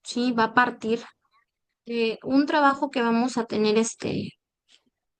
sí, va a partir de un trabajo que vamos a tener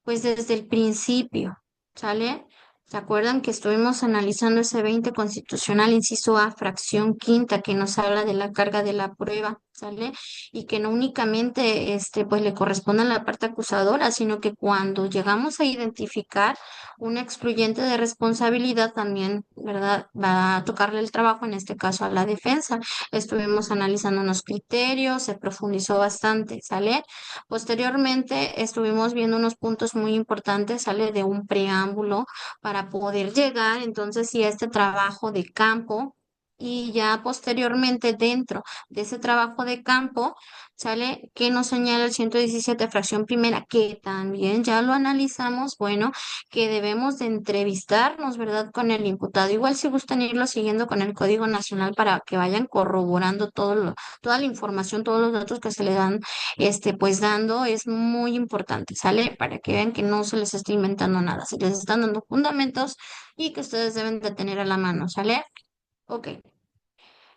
pues desde el principio, ¿sale? ¿Se acuerdan que estuvimos analizando ese 20 constitucional, inciso A, fracción quinta, que nos habla de la carga de la prueba, ¿sale? Y que no únicamente pues le corresponde a la parte acusadora, sino que cuando llegamos a identificar un excluyente de responsabilidad también, ¿verdad? Va a tocarle el trabajo, en este caso a la defensa. Estuvimos analizando unos criterios, se profundizó bastante, ¿sale? Posteriormente estuvimos viendo unos puntos muy importantes, sale de un preámbulo para poder llegar entonces sí a este trabajo de campo y ya posteriormente dentro de ese trabajo de campo sale que nos señala el 117 fracción primera, que también ya lo analizamos, bueno, que debemos de entrevistarnos, ¿verdad? Con el imputado. Igual si gustan irlo siguiendo con el Código Nacional para que vayan corroborando toda la información, todos los datos que se le dan pues dando es muy importante, ¿sale? Para que vean que no se les está inventando nada, se les están dando fundamentos y que ustedes deben de tener a la mano, ¿sale? Ok.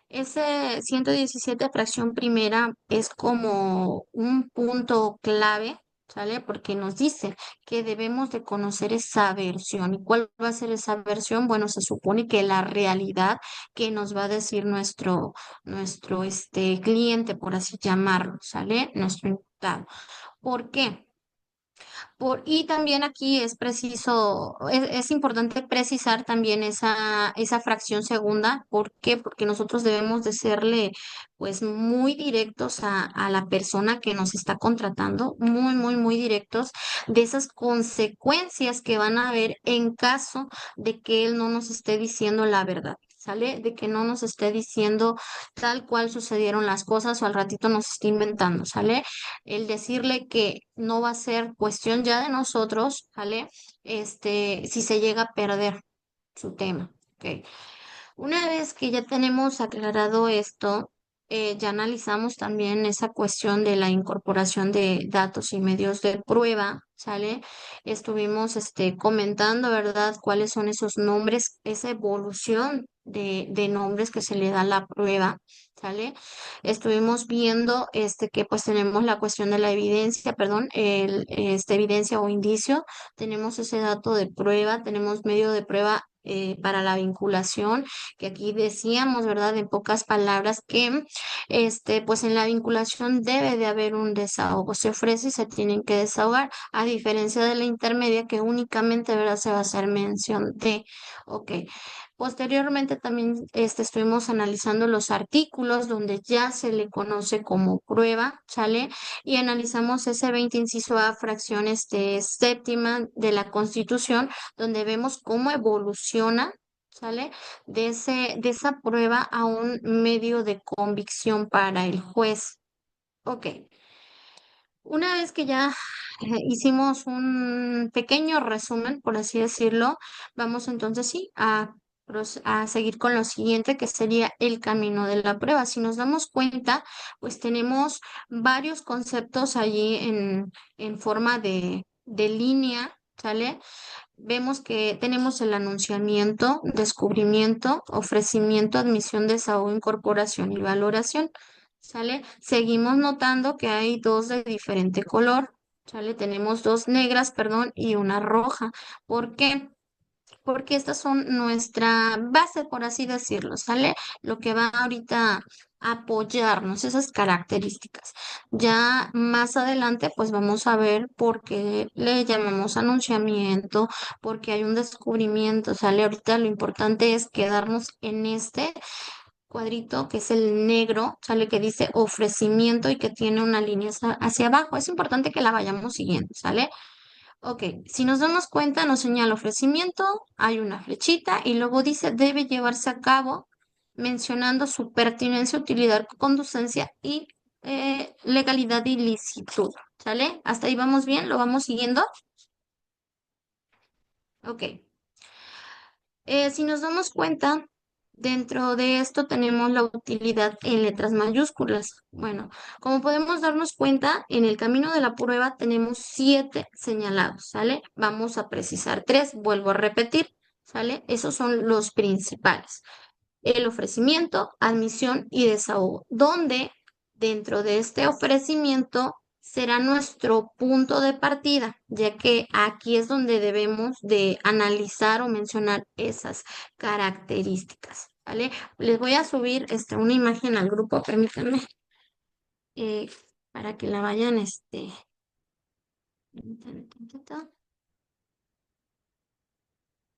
Ese 117 fracción primera es como un punto clave, ¿sale? Porque nos dice que debemos de conocer esa versión. ¿Y cuál va a ser esa versión? Bueno, se supone que la realidad que nos va a decir nuestro cliente, por así llamarlo, ¿sale? Nuestro imputado. ¿Por qué? Y también aquí es preciso, es importante precisar también esa fracción segunda. ¿Por qué? Porque nosotros debemos de serle pues muy directos a la persona que nos está contratando, muy, muy, muy directos de esas consecuencias que van a haber en caso de que él no nos esté diciendo la verdad. ¿Sale? De que no nos esté diciendo tal cual sucedieron las cosas o al ratito nos esté inventando, ¿sale? El decirle que no va a ser cuestión ya de nosotros, ¿vale? Si se llega a perder su tema, ¿ok? Una vez que ya tenemos aclarado esto, ya analizamos también esa cuestión de la incorporación de datos y medios de prueba, ¿sale? Estuvimos comentando, ¿verdad?, cuáles son esos nombres, esa evolución de nombres que se le da a la prueba, ¿sale? Estuvimos viendo que pues tenemos la cuestión de la evidencia, perdón, evidencia o indicio, tenemos ese dato de prueba, tenemos medio de prueba para la vinculación, que aquí decíamos, ¿verdad? En pocas palabras que, pues en la vinculación debe de haber un desahogo, se ofrece y se tienen que desahogar, a diferencia de la intermedia que únicamente, ¿verdad? Se va a hacer mención de, ok. Posteriormente también estuvimos analizando los artículos donde ya se le conoce como prueba, ¿sale? Y analizamos ese 20 inciso A, fracción séptima de la Constitución, donde vemos cómo evoluciona, ¿sale? De esa prueba a un medio de convicción para el juez. Ok. Una vez que ya hicimos un pequeño resumen, por así decirlo, vamos entonces sí a seguir con lo siguiente, que sería el camino de la prueba. Si nos damos cuenta, pues tenemos varios conceptos allí en forma de línea, ¿sale? Vemos que tenemos el anunciamiento, descubrimiento, ofrecimiento, admisión, desahogo, incorporación y valoración. ¿Sale? Seguimos notando que hay dos de diferente color. ¿Sale? Tenemos dos negras, perdón, y una roja. ¿Por qué? Porque estas son nuestra base, por así decirlo, ¿sale? Lo que va ahorita a apoyarnos, esas características. Ya más adelante, pues vamos a ver por qué le llamamos anunciamiento, porque hay un descubrimiento, ¿sale? Ahorita lo importante es quedarnos en este cuadrito que es el negro, sale que dice ofrecimiento y que tiene una línea hacia abajo. Es importante que la vayamos siguiendo, ¿sale? Ok, si nos damos cuenta, nos señala ofrecimiento, hay una flechita y luego dice debe llevarse a cabo mencionando su pertinencia, utilidad, conducencia y legalidad y licitud. ¿Sale? ¿Hasta ahí vamos bien? ¿Lo vamos siguiendo? Ok. Si nos damos cuenta, dentro de esto tenemos la utilidad en letras mayúsculas. Bueno, como podemos darnos cuenta, en el camino de la prueba tenemos 7 señalados, ¿sale? Vamos a precisar 3, vuelvo a repetir, ¿sale? Esos son los principales. El ofrecimiento, admisión y desahogo, donde dentro de este ofrecimiento será nuestro punto de partida, ya que aquí es donde debemos de analizar o mencionar esas características, ¿vale? Les voy a subir una imagen al grupo, permítanme, eh, para que la vayan,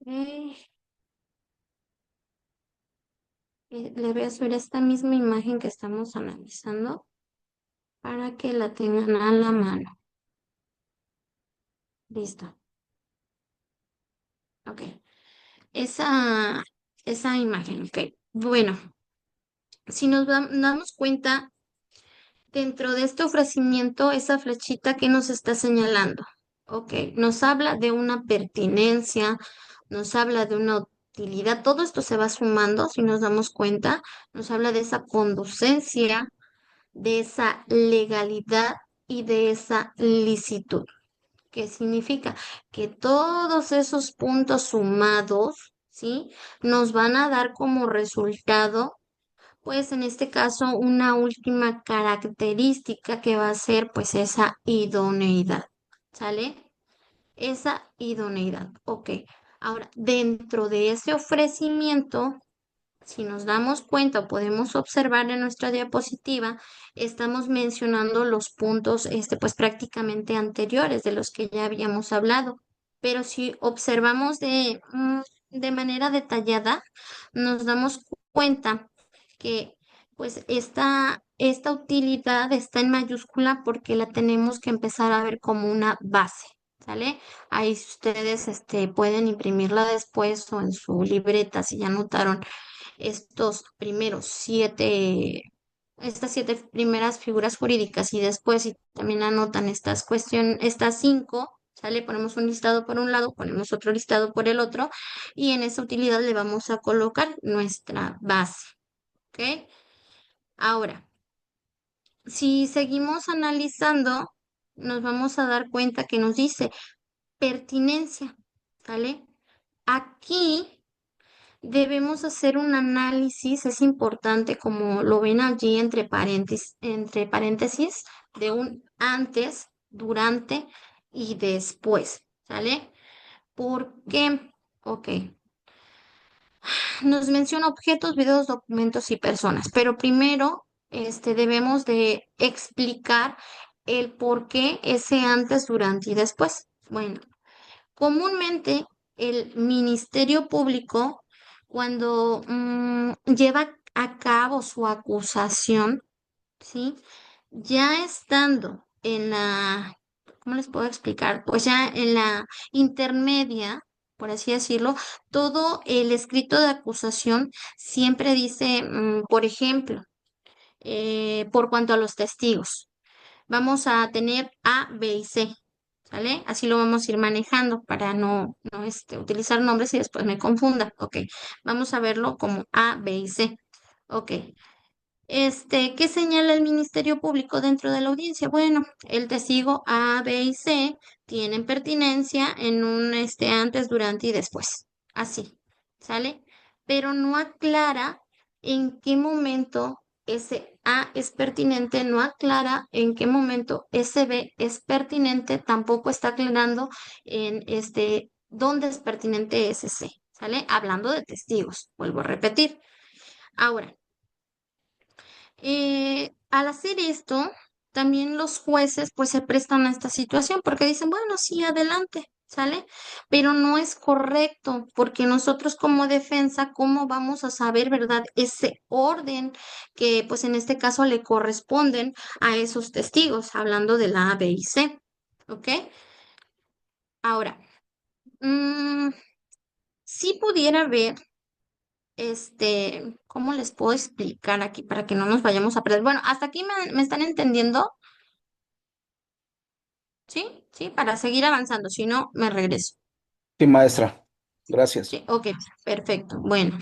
eh, les voy a subir esta misma imagen que estamos analizando para que la tengan a la mano. Listo. Ok. Esa imagen, ok. Bueno, si nos damos cuenta, dentro de este ofrecimiento, esa flechita que nos está señalando, ok, nos habla de una pertinencia, nos habla de una utilidad, todo esto se va sumando, si nos damos cuenta, nos habla de esa conducencia, de esa legalidad y de esa licitud. ¿Qué significa? Que todos esos puntos sumados, ¿sí? Nos van a dar como resultado, pues en este caso, una última característica que va a ser, pues, esa idoneidad, ¿sale? Esa idoneidad, ok. Ahora, dentro de ese ofrecimiento, si nos damos cuenta o podemos observar en nuestra diapositiva, estamos mencionando los puntos, pues prácticamente anteriores de los que ya habíamos hablado. Pero si observamos de manera detallada, nos damos cuenta que pues esta utilidad está en mayúscula porque la tenemos que empezar a ver como una base, ¿sale? Ahí ustedes pueden imprimirla después o en su libreta si ya notaron estos primeros estas 7 primeras figuras jurídicas y después si también anotan estas 5, ¿sale? Ponemos un listado por un lado, ponemos otro listado por el otro y en esa utilidad le vamos a colocar nuestra base, ¿ok? Ahora, si seguimos analizando, nos vamos a dar cuenta que nos dice pertinencia, ¿sale? Aquí debemos hacer un análisis, es importante, como lo ven allí entre paréntesis, de un antes, durante y después, ¿sale? ¿Por qué? Ok, nos menciona objetos, videos, documentos y personas, pero primero debemos de explicar el por qué ese antes, durante y después. Bueno, comúnmente el Ministerio Público, cuando lleva a cabo su acusación, ¿sí? Ya estando en ¿cómo les puedo explicar? Pues ya en la intermedia, por así decirlo, todo el escrito de acusación siempre dice, por ejemplo, por cuanto a los testigos. Vamos a tener A, B y C, ¿sale? Así lo vamos a ir manejando para no utilizar nombres y después me confunda. Ok, vamos a verlo como A, B y C. Ok, ¿qué señala el Ministerio Público dentro de la audiencia? Bueno, el testigo A, B y C tienen pertinencia en un antes, durante y después. Así, ¿sale? Pero no aclara en qué momento ese A es pertinente, no aclara en qué momento ese B es pertinente, tampoco está aclarando en dónde es pertinente ese C, ¿sale? Hablando de testigos, vuelvo a repetir. Ahora, al hacer esto, también los jueces pues se prestan a esta situación porque dicen, bueno, sí, adelante, ¿sale? Pero no es correcto porque nosotros como defensa, ¿cómo vamos a saber, verdad, ese orden que pues en este caso le corresponden a esos testigos, hablando de la A, B y C, ¿ok? Ahora, mm, si pudiera ver ¿cómo les puedo explicar aquí para que no nos vayamos a perder? Bueno, hasta aquí me están entendiendo, ¿sí? ¿Sí? Para seguir avanzando, si no, me regreso. Sí, maestra. Gracias. Sí, ok, perfecto. Bueno,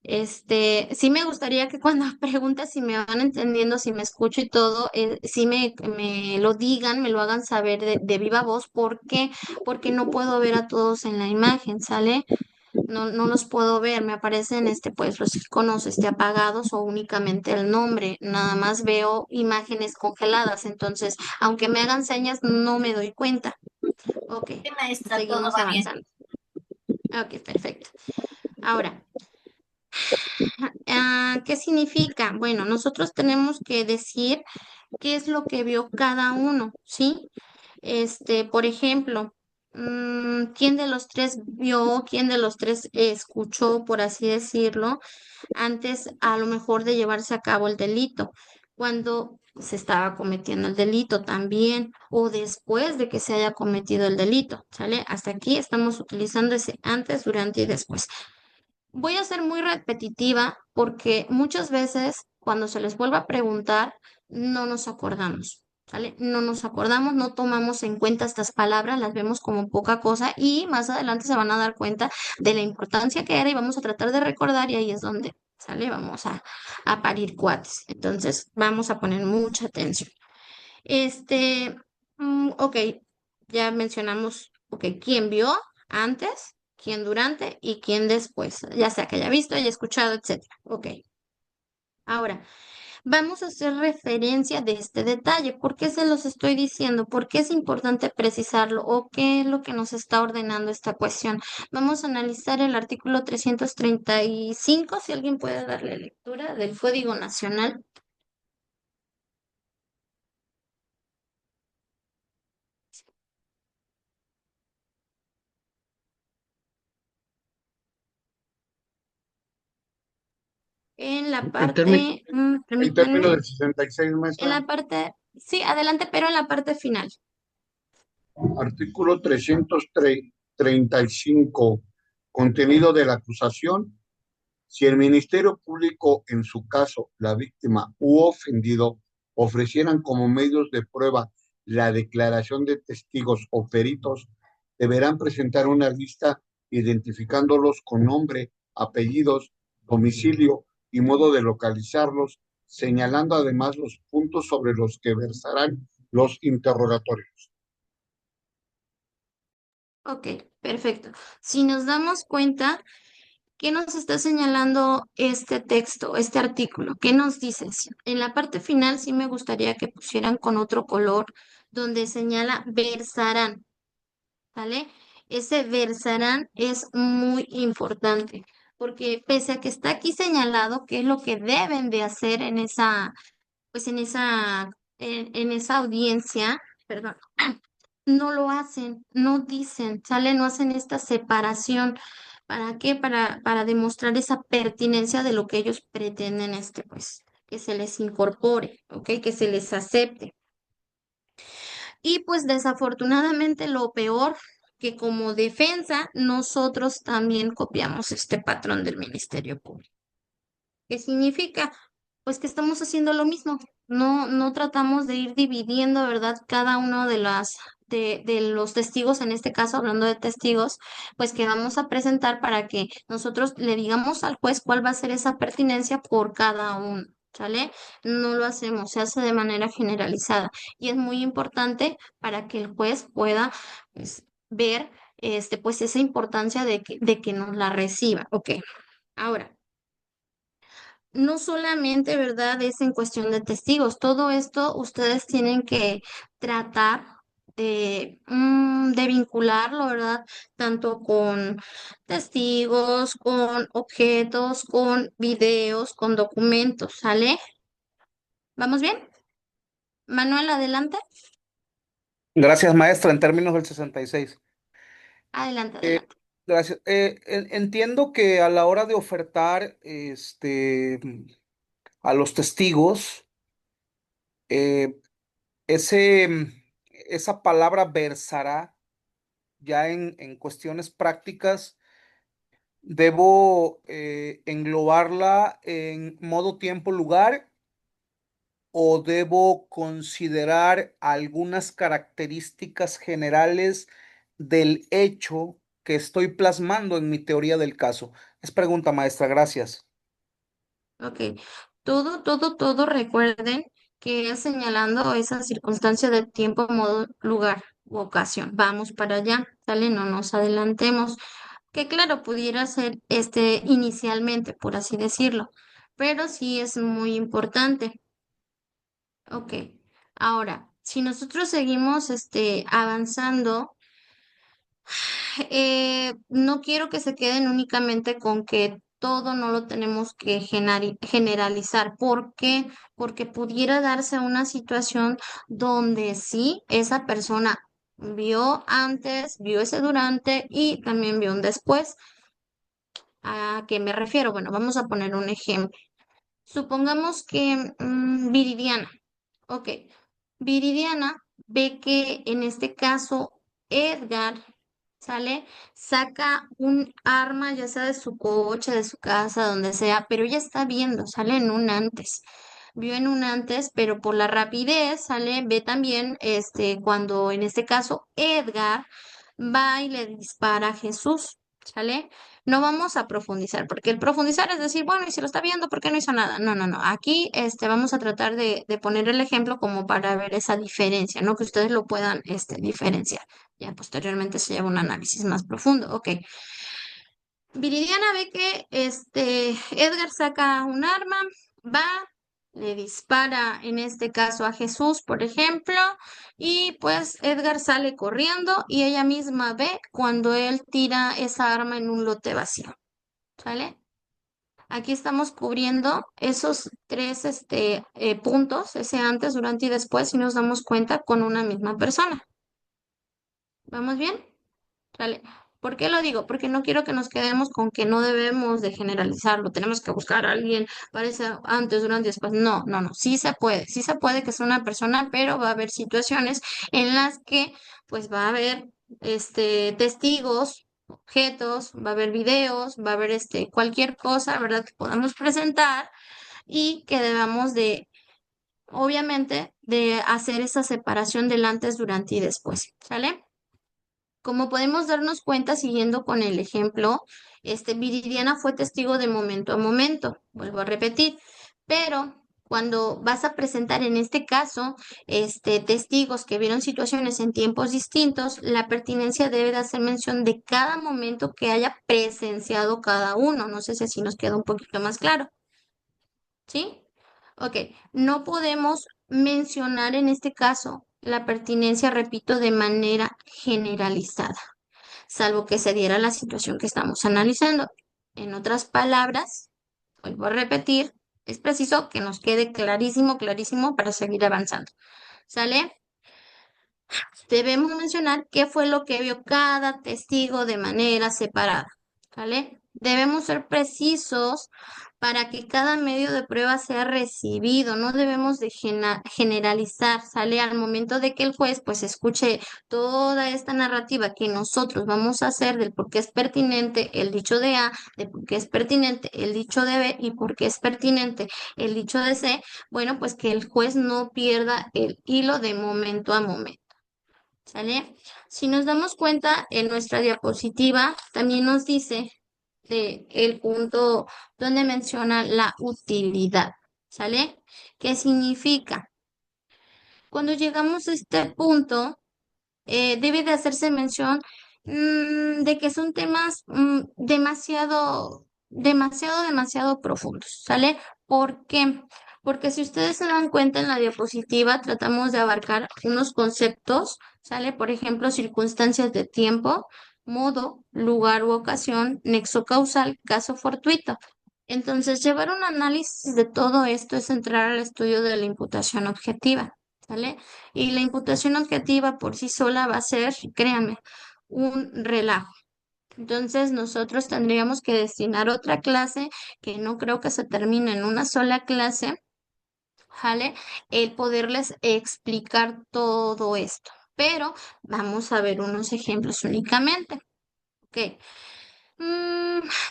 sí me gustaría que cuando preguntas si me van entendiendo, si me escucho y todo, sí me lo digan, me lo hagan saber de viva voz. ¿Por qué? Porque no puedo ver a todos en la imagen, ¿sale? no los puedo ver, me aparecen pues los iconos apagados o únicamente el nombre, nada más veo imágenes congeladas, entonces aunque me hagan señas no me doy cuenta. Ok, Sí, maestra, todo seguimos va bien. avanzando. Ok, perfecto. Ahora, ¿qué significa? Bueno, nosotros tenemos que decir qué es lo que vio cada uno, ¿sí? Por ejemplo, ¿quién de los tres vio, quién de los tres escuchó, por así decirlo, antes a lo mejor de llevarse a cabo el delito? Cuando se estaba cometiendo el delito también, o después de que se haya cometido el delito, ¿sale? Hasta aquí estamos utilizando ese antes, durante y después. Voy a ser muy repetitiva porque muchas veces cuando se les vuelva a preguntar, no nos acordamos, ¿sale? No nos acordamos, no tomamos en cuenta estas palabras, las vemos como poca cosa y más adelante se van a dar cuenta de la importancia que era y vamos a tratar de recordar y ahí es donde, ¿sale? Vamos a parir cuates. Entonces, vamos a poner mucha atención. Este, ok, ya mencionamos, ok, quién vio antes, quién durante y quién después, ya sea que haya visto, haya escuchado, etcétera. Ok, ahora vamos a hacer referencia de este detalle. ¿Por qué se los estoy diciendo? ¿Por qué es importante precisarlo? ¿O qué es lo que nos está ordenando esta cuestión? Vamos a analizar el artículo 335, si alguien puede darle lectura del Código Nacional. En la En términos, parte, en términos permítanme. del 66, En maestra, la parte, sí, adelante, pero en la parte final. artículo 335, contenido de la acusación. Si el Ministerio Público, en su caso, la víctima u ofendido, ofrecieran como medios de prueba la declaración de testigos o peritos, deberán presentar una lista identificándolos con nombre, apellidos, domicilio y modo de localizarlos, señalando además los puntos sobre los que versarán los interrogatorios. Ok, perfecto. Si nos damos cuenta, ¿qué nos está señalando este texto, este artículo? ¿Qué nos dice? En la parte final sí me gustaría que pusieran con otro color donde señala versarán, ¿vale? Ese versarán es muy importante porque pese a que está aquí señalado qué es lo que deben de hacer en esa, pues en esa audiencia, perdón, no lo hacen, no dicen, sale, no hacen esta separación. ¿Para qué? Para demostrar esa pertinencia de lo que ellos pretenden, pues, que se les incorpore, ¿ok? Que se les acepte. Y pues desafortunadamente lo peor, que como defensa nosotros también copiamos este patrón del Ministerio Público. ¿Qué significa? Pues que estamos haciendo lo mismo. No tratamos de ir dividiendo, ¿verdad? Cada uno de los testigos, en este caso, hablando de testigos, pues que vamos a presentar para que nosotros le digamos al juez cuál va a ser esa pertinencia por cada uno, ¿sale? No lo hacemos, se hace de manera generalizada y es muy importante para que el juez pueda, pues, ver, pues esa importancia de que nos la reciba. Ok, ahora no solamente, ¿verdad? Es en cuestión de testigos. Todo esto ustedes tienen que tratar de vincularlo, ¿verdad? Tanto con testigos, con objetos, con videos, con documentos, ¿sale? ¿Vamos bien? Manuel, adelante. Gracias, maestra, en términos del 66. Adelante, Eh, adelante. gracias. Entiendo que a la hora de ofertar a los testigos, eh, ese, esa palabra versará ya en cuestiones prácticas, debo englobarla en modo, tiempo, lugar, o debo considerar algunas características generales del hecho que estoy plasmando en mi teoría del caso. Es pregunta, maestra, gracias. Ok. Todo, recuerden que es señalando esa circunstancia de tiempo, modo, lugar u ocasión. Vamos para allá, ¿sale? No nos adelantemos. que claro, pudiera ser inicialmente, por así decirlo, pero sí es muy importante. Ok, ahora, si nosotros seguimos avanzando, no quiero que se queden únicamente con que todo no lo tenemos que generalizar. ¿Por qué? Porque pudiera darse una situación donde sí, esa persona vio antes, vio ese durante y también vio un después. ¿A qué me refiero? Bueno, vamos a poner un ejemplo. Supongamos que Viridiana, ok, Viridiana ve que en este caso Edgar, ¿sale? Saca un arma, ya sea de su coche, de su casa, donde sea, pero ella está viendo, sale en un antes. Vio en un antes, pero por la rapidez, sale, ve también, cuando en este caso Edgar va y le dispara a Jesús, ¿sale? No vamos a profundizar, porque el profundizar es decir, bueno, y si lo está viendo, ¿por qué no hizo nada? No, no, no. Aquí vamos a tratar de poner el ejemplo como para ver esa diferencia, ¿no? Que ustedes lo puedan diferenciar. Ya posteriormente se lleva un análisis más profundo. Ok. Viridiana ve que Edgar saca un arma, va, le dispara en este caso a Jesús, por ejemplo, y pues Edgar sale corriendo y ella misma ve cuando él tira esa arma en un lote vacío. ¿Sale? Aquí estamos cubriendo esos tres puntos, ese antes, durante y después, y nos damos cuenta con una misma persona. ¿Vamos bien? ¿Sale? ¿Por qué lo digo? Porque no quiero que nos quedemos con que no debemos de generalizarlo, tenemos que buscar a alguien para ese antes, durante y después. No, no, no, sí se puede que sea una persona, pero va a haber situaciones en las que pues va a haber testigos, objetos, va a haber videos, va a haber cualquier cosa, ¿verdad? Que podamos presentar y que debamos de, obviamente, de hacer esa separación del antes, durante y después, ¿sale? Como podemos darnos cuenta, siguiendo con el ejemplo, Viridiana fue testigo de momento a momento, vuelvo a repetir, pero cuando vas a presentar en este caso, testigos que vieron situaciones en tiempos distintos, la pertinencia debe de hacer mención de cada momento que haya presenciado cada uno. No sé si así nos queda un poquito más claro, ¿sí? Ok, no podemos mencionar en este caso la pertinencia, repito, de manera generalizada, salvo que se diera la situación que estamos analizando. En otras palabras, vuelvo a repetir, es preciso que nos quede clarísimo, clarísimo para seguir avanzando. ¿Sale? Debemos mencionar qué fue lo que vio cada testigo de manera separada. ¿Vale? Debemos ser precisos para que cada medio de prueba sea recibido. No debemos de generalizar, ¿sale? Al momento de que el juez pues escuche toda esta narrativa que nosotros vamos a hacer del por qué es pertinente el dicho de A, de por qué es pertinente el dicho de B y por qué es pertinente el dicho de C, bueno, pues que el juez no pierda el hilo de momento a momento. ¿Sale? Si nos damos cuenta, en nuestra diapositiva también nos dice el punto donde menciona la utilidad. ¿Sale? ¿Qué significa? Cuando llegamos a este punto, debe de hacerse mención de que son temas demasiado, demasiado, demasiado profundos, ¿sale? ¿Por qué? Porque si ustedes se dan cuenta en la diapositiva, tratamos de abarcar unos conceptos, ¿sale? Por ejemplo, circunstancias de tiempo, modo, lugar u ocasión, nexo causal, caso fortuito. Entonces, llevar un análisis de todo esto es entrar al estudio de la imputación objetiva, ¿sale? Y la imputación objetiva por sí sola va a ser, créanme, un relajo. Entonces nosotros tendríamos que destinar otra clase, que no creo que se termine en una sola clase, ¿vale? El poderles explicar todo esto. Pero vamos a ver unos ejemplos únicamente. Ok.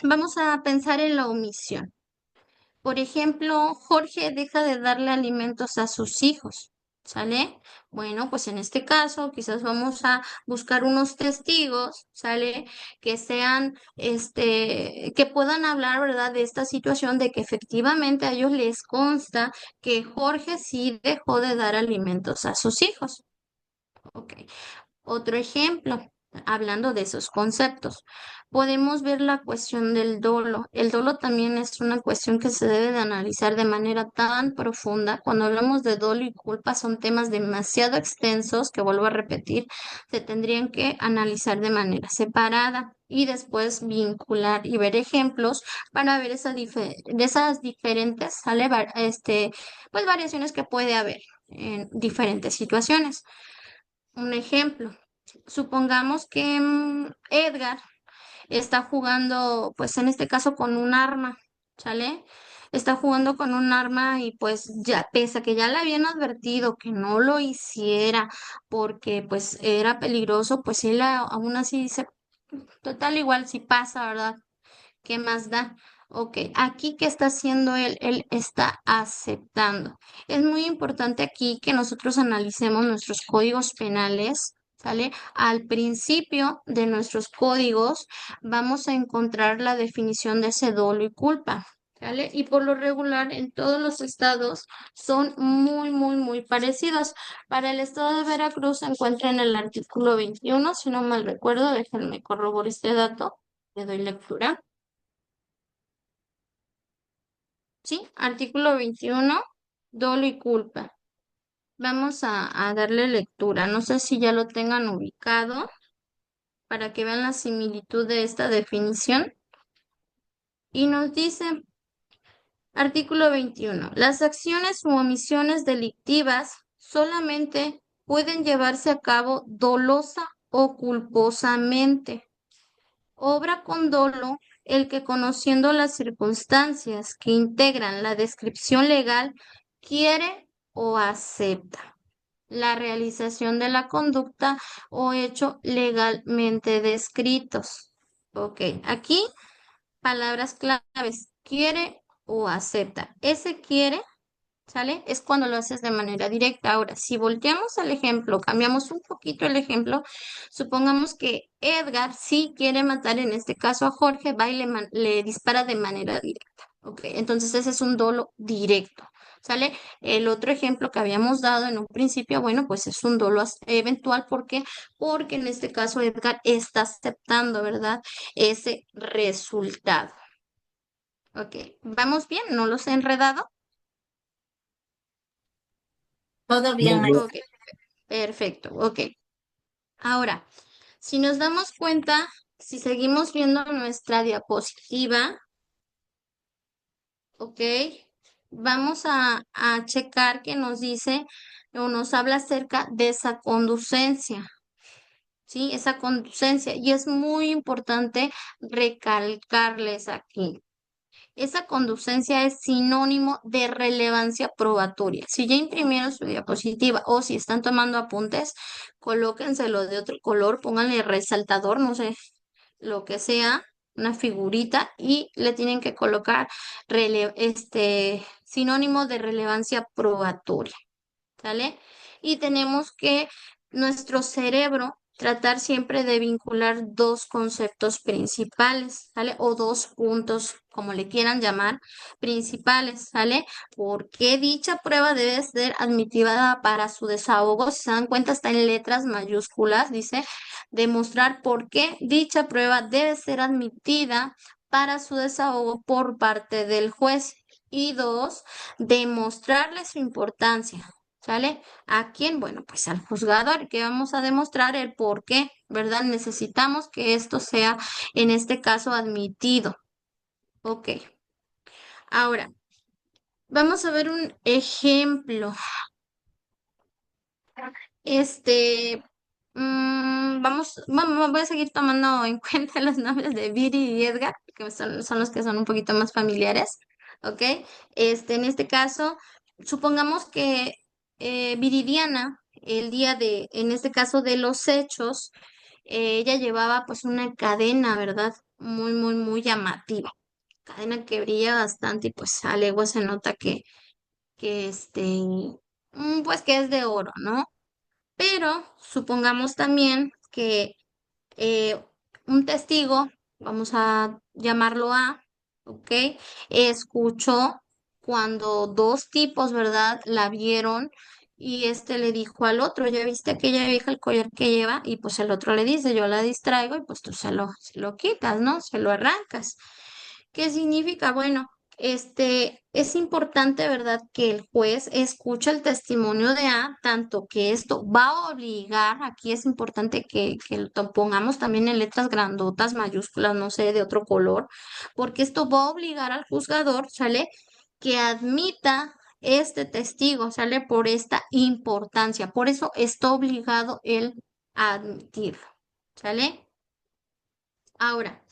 Vamos a pensar en la omisión. Por ejemplo, Jorge deja de darle alimentos a sus hijos, ¿sale? Bueno, pues en este caso quizás vamos a buscar unos testigos, ¿sale? Que sean, que puedan hablar, ¿verdad? De esta situación de que efectivamente a ellos les consta que Jorge sí dejó de dar alimentos a sus hijos. Ok. Otro ejemplo. hablando de esos conceptos. Podemos ver la cuestión del dolo. El dolo también es una cuestión que se debe de analizar de manera tan profunda. Cuando hablamos de dolo y culpa son temas demasiado extensos que, vuelvo a repetir, se tendrían que analizar de manera separada y después vincular y ver ejemplos para ver de esas diferentes, ¿sale? Pues variaciones que puede haber en diferentes situaciones. Un ejemplo. Supongamos que Edgar está jugando, pues en este caso con un arma, ¿sale? Está jugando con un arma y pues ya, pese a que ya le habían advertido que no lo hiciera porque pues era peligroso, pues él aún así dice, total igual si pasa, ¿verdad? ¿Qué más da? Ok, aquí ¿qué está haciendo él? Él está aceptando. Es muy importante aquí que nosotros analicemos nuestros códigos penales, ¿sale? Al principio de nuestros códigos vamos a encontrar la definición de ese dolo y culpa, ¿sale? Y por lo regular en todos los estados son muy, muy, muy parecidos. Para el estado de Veracruz se encuentra en el artículo 21, si no mal recuerdo, déjenme corroborar este dato, le doy lectura. Sí, artículo 21, dolo y culpa. Vamos a darle lectura. No sé si ya lo tengan ubicado para que vean la similitud de esta definición. Y nos dice, artículo 21, las acciones u omisiones delictivas solamente pueden llevarse a cabo dolosa o culposamente. Obra con dolo el que, conociendo las circunstancias que integran la descripción legal, quiere o acepta la realización de la conducta o hecho legalmente descritos. Ok, aquí palabras claves, quiere o acepta. Ese quiere, ¿sale? Es cuando lo haces de manera directa. Ahora, si volteamos al ejemplo, cambiamos un poquito el ejemplo, supongamos que Edgar sí quiere matar, en este caso a Jorge, va y le dispara de manera directa. Ok, entonces ese es un dolo directo. ¿Sale? El otro ejemplo que habíamos dado en un principio, bueno, pues es un dolo eventual. ¿Por qué? Porque en este caso Edgar está aceptando, ¿verdad? Ese resultado. Ok, ¿vamos bien? ¿No los he enredado? Todo Muy bien, bien. Ok, perfecto, ok. Ahora, si nos damos cuenta, si seguimos viendo nuestra diapositiva, ok, vamos a checar que nos dice o nos habla acerca de esa conducencia, ¿sí? Esa conducencia. Y es muy importante recalcarles aquí. Esa conducencia es sinónimo de relevancia probatoria. Si ya imprimieron su diapositiva o si están tomando apuntes, colóquenselo de otro color, pónganle resaltador, no sé, lo que sea, una figurita y le tienen que colocar sinónimo de relevancia probatoria. ¿Sale? Y tenemos que nuestro cerebro tratar siempre de vincular dos conceptos principales, ¿sale? O dos puntos, como le quieran llamar, principales, ¿sale? Porque dicha prueba debe ser admitida para su desahogo. Si se dan cuenta, está en letras mayúsculas, dice, demostrar por qué dicha prueba debe ser admitida para su desahogo por parte del juez. Y dos, demostrarle su importancia. ¿Sale? ¿A quién? Bueno, pues al juzgador, que vamos a demostrar el por qué, ¿verdad? Necesitamos que esto sea, en este caso, admitido. Ok. Ahora, vamos a ver un ejemplo. Este, voy a seguir tomando en cuenta los nombres de Viri y Edgar, que son los que son un poquito más familiares, ¿ok? En este caso, supongamos que Viridiana, en este caso de los hechos, ella llevaba pues una cadena, ¿verdad? Muy, muy, muy llamativa. Cadena que brilla bastante y pues a legua se nota que pues que es de oro, ¿no? Pero supongamos también que eh, un testigo, vamos a llamarlo A, ¿ok? Escuchó cuando dos tipos, ¿verdad? La vieron y este le dijo al otro, ya viste aquella vieja el collar que lleva, y pues el otro le dice, yo la distraigo y pues tú se lo quitas, ¿no? Se lo arrancas. ¿Qué significa? Bueno, es importante, ¿verdad?, que el juez escuche el testimonio de A, tanto que esto va a obligar, aquí es importante que lo pongamos también en letras grandotas, mayúsculas, no sé, de otro color, porque esto va a obligar al juzgador, ¿sale? Que admita este testigo, ¿sale? Por esta importancia, por eso está obligado él a admitirlo, ¿sale? Ahora.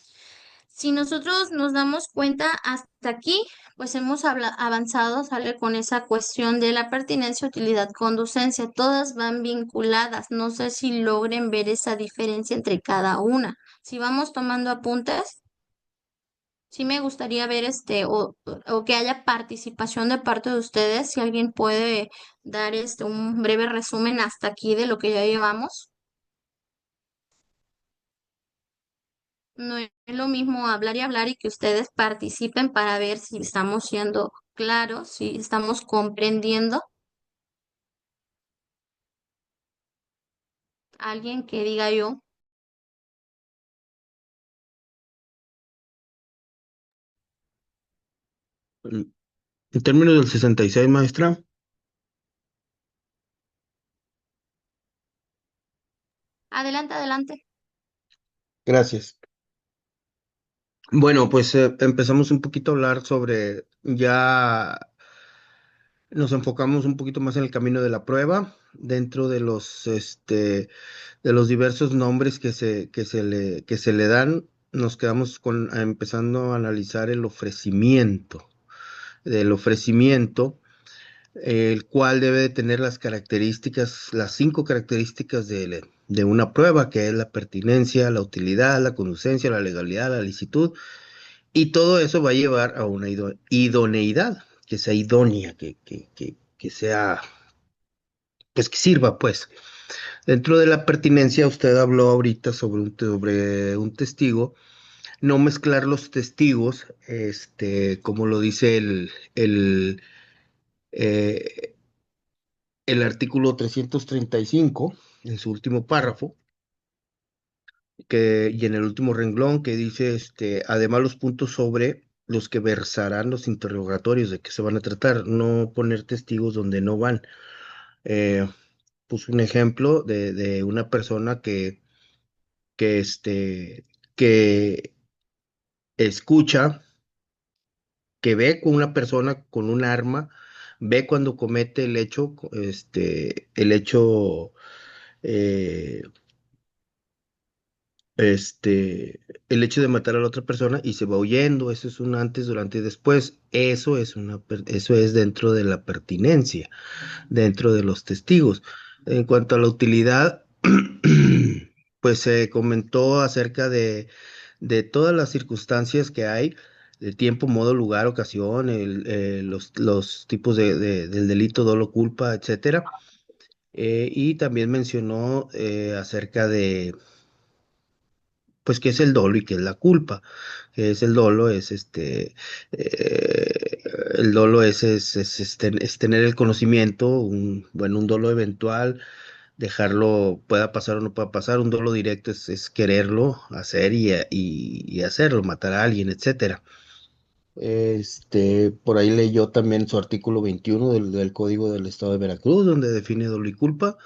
Si nosotros nos damos cuenta hasta aquí, pues hemos avanzado, sale con esa cuestión de la pertinencia, utilidad, conducencia. Todas van vinculadas. No sé si logren ver esa diferencia entre cada una. Si vamos tomando apuntes, sí me gustaría ver o que haya participación de parte de ustedes. Si alguien puede dar un breve resumen hasta aquí de lo que ya llevamos. No es lo mismo hablar y hablar y que ustedes participen para ver si estamos siendo claros, si estamos comprendiendo. Alguien que diga yo. En términos del 66, maestra, Adelante, adelante. gracias. Bueno, pues empezamos un poquito a hablar sobre, ya nos enfocamos un poquito más en el camino de la prueba, dentro de los diversos nombres que se le dan, nos quedamos empezando a analizar el ofrecimiento, del ofrecimiento, el cual debe de tener las características, las 5 características de una prueba, que es la pertinencia, la utilidad, la conducencia, la legalidad, la licitud, y todo eso va a llevar a una idoneidad, que sea idónea, que sea, pues que sirva, pues. Dentro de la pertinencia, usted habló ahorita sobre un testigo, no mezclar los testigos, como lo dice eh, el artículo 335 en su último párrafo, y en el último renglón que dice, además los puntos sobre los que versarán los interrogatorios, de qué se van a tratar, no poner testigos donde no van. Eh, Puso un ejemplo de una persona que, que escucha, que ve con una persona con un arma, ve cuando comete eh, el hecho de matar a la otra persona y se va huyendo. Eso es un antes, durante y después. Eso es dentro de la pertinencia, dentro de los testigos. En cuanto a la utilidad, pues se comentó acerca de todas las circunstancias que hay, de tiempo, modo, lugar, ocasión, los tipos del delito, dolo, culpa, etcétera. Y también mencionó acerca de, pues, qué es el dolo y qué es la culpa. ¿Qué es el dolo? Eh, el dolo es tener el conocimiento, un dolo eventual, dejarlo, pueda pasar o no pueda pasar. Un dolo directo es quererlo hacer y hacerlo, matar a alguien, etcétera. Por ahí leyó también su artículo 21 del Código del Estado de Veracruz, donde define dolo y culpa.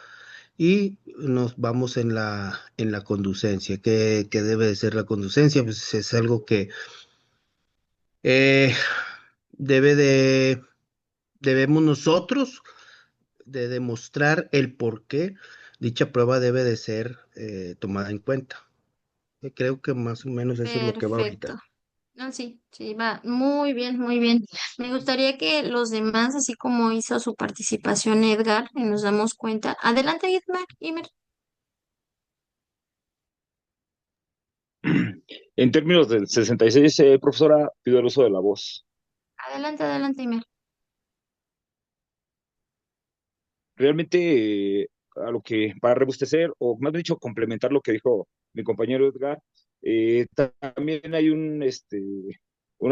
Y nos vamos en la conducencia. ¿Qué debe de ser la conducencia? Pues es algo que eh, debe de, debemos nosotros de demostrar el por qué dicha prueba debe de ser tomada en cuenta. Creo que más o menos eso es lo que va Perfecto. ahorita. No, sí, sí, va muy bien, muy bien. Me gustaría que los demás, así como hizo su participación Edgar, y nos damos cuenta. Adelante, Imer. En términos del 66, profesora, pido el uso de la voz. Adelante, adelante, Imer. Realmente, a lo que, para rebustecer, o más bien dicho, complementar lo que dijo mi compañero Edgar, también hay un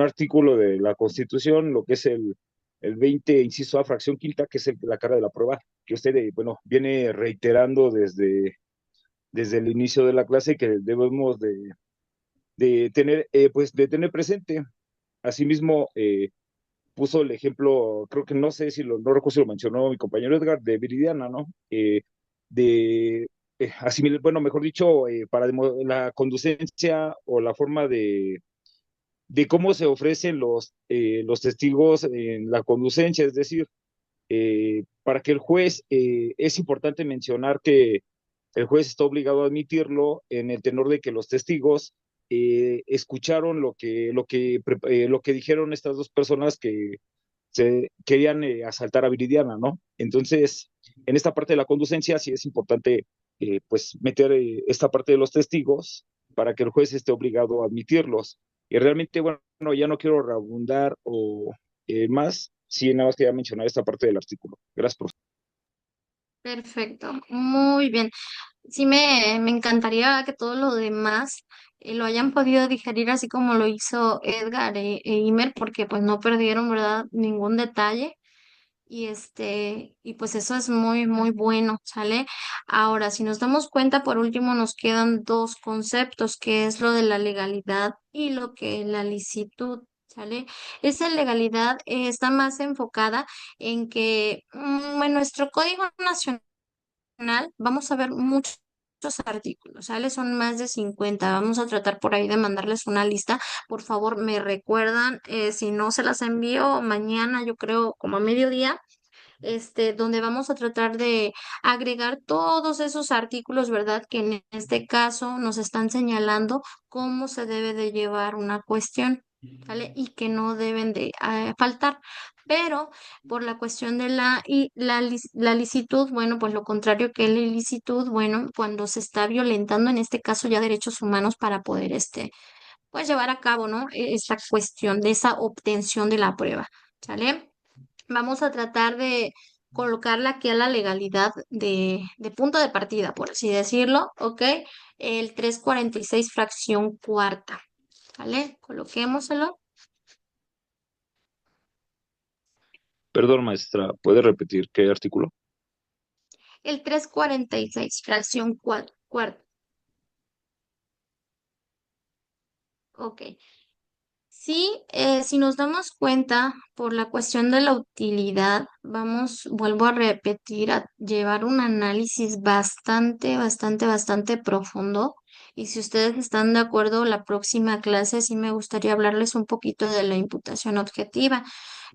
artículo de la Constitución, lo que es el 20, inciso A, fracción quinta, que es la carga de la prueba, que usted, bueno, viene reiterando desde el inicio de la clase que debemos de tener presente. Asimismo, puso el ejemplo, creo que no sé si no recuerdo si lo mencionó mi compañero Edgar, de Viridiana, ¿no? De, bueno, mejor dicho, para la conducencia o la forma de cómo se ofrecen los testigos en la conducencia, es decir, para que el juez, es importante mencionar que el juez está obligado a admitirlo en el tenor de que los testigos escucharon lo que dijeron estas dos personas que se querían asaltar a Viridiana, ¿no? Entonces, en esta parte de la conducencia sí es importante pues meter esta parte de los testigos para que el juez esté obligado a admitirlos. Y realmente, bueno, ya no quiero redundar o más, sí, nada más quería mencionar esta parte del artículo. Gracias, profesor. Perfecto, muy bien. Sí, me encantaría que todo lo demás lo hayan podido digerir así como lo hizo Edgar e Imer, porque pues no perdieron, ¿verdad? Ningún detalle. Y pues eso es muy, muy bueno, ¿sale? Ahora, si nos damos cuenta, por último nos quedan dos conceptos, que es lo de la legalidad y lo que es la licitud, ¿sale? Esa legalidad está más enfocada en que en nuestro Código Nacional vamos a ver muchos artículos, ¿sale? Son más de 50. Vamos a tratar por ahí de mandarles una lista. Por favor, me recuerdan, si no se las envío mañana, yo creo como a mediodía, donde vamos a tratar de agregar todos esos artículos, ¿verdad? Que en este caso nos están señalando cómo se debe de llevar una cuestión, ¿vale? Y que no deben de faltar. Pero por la cuestión de la licitud, bueno, pues lo contrario que la ilicitud, bueno, cuando se está violentando, en este caso ya derechos humanos para poder, pues llevar a cabo, ¿no? Esta cuestión de esa obtención de la prueba, ¿sale? Vamos a tratar de colocarla aquí a la legalidad de punto de partida, por así decirlo, ¿ok? El 346 fracción cuarta, ¿vale? Coloquémoselo. Perdón, maestra, ¿puede repetir qué artículo? El 346 fracción cuarta, ok. Sí, si nos damos cuenta por la cuestión de la utilidad, vuelvo a repetir, a llevar un análisis bastante profundo. Y si ustedes están de acuerdo, la próxima clase sí me gustaría hablarles un poquito de la imputación objetiva.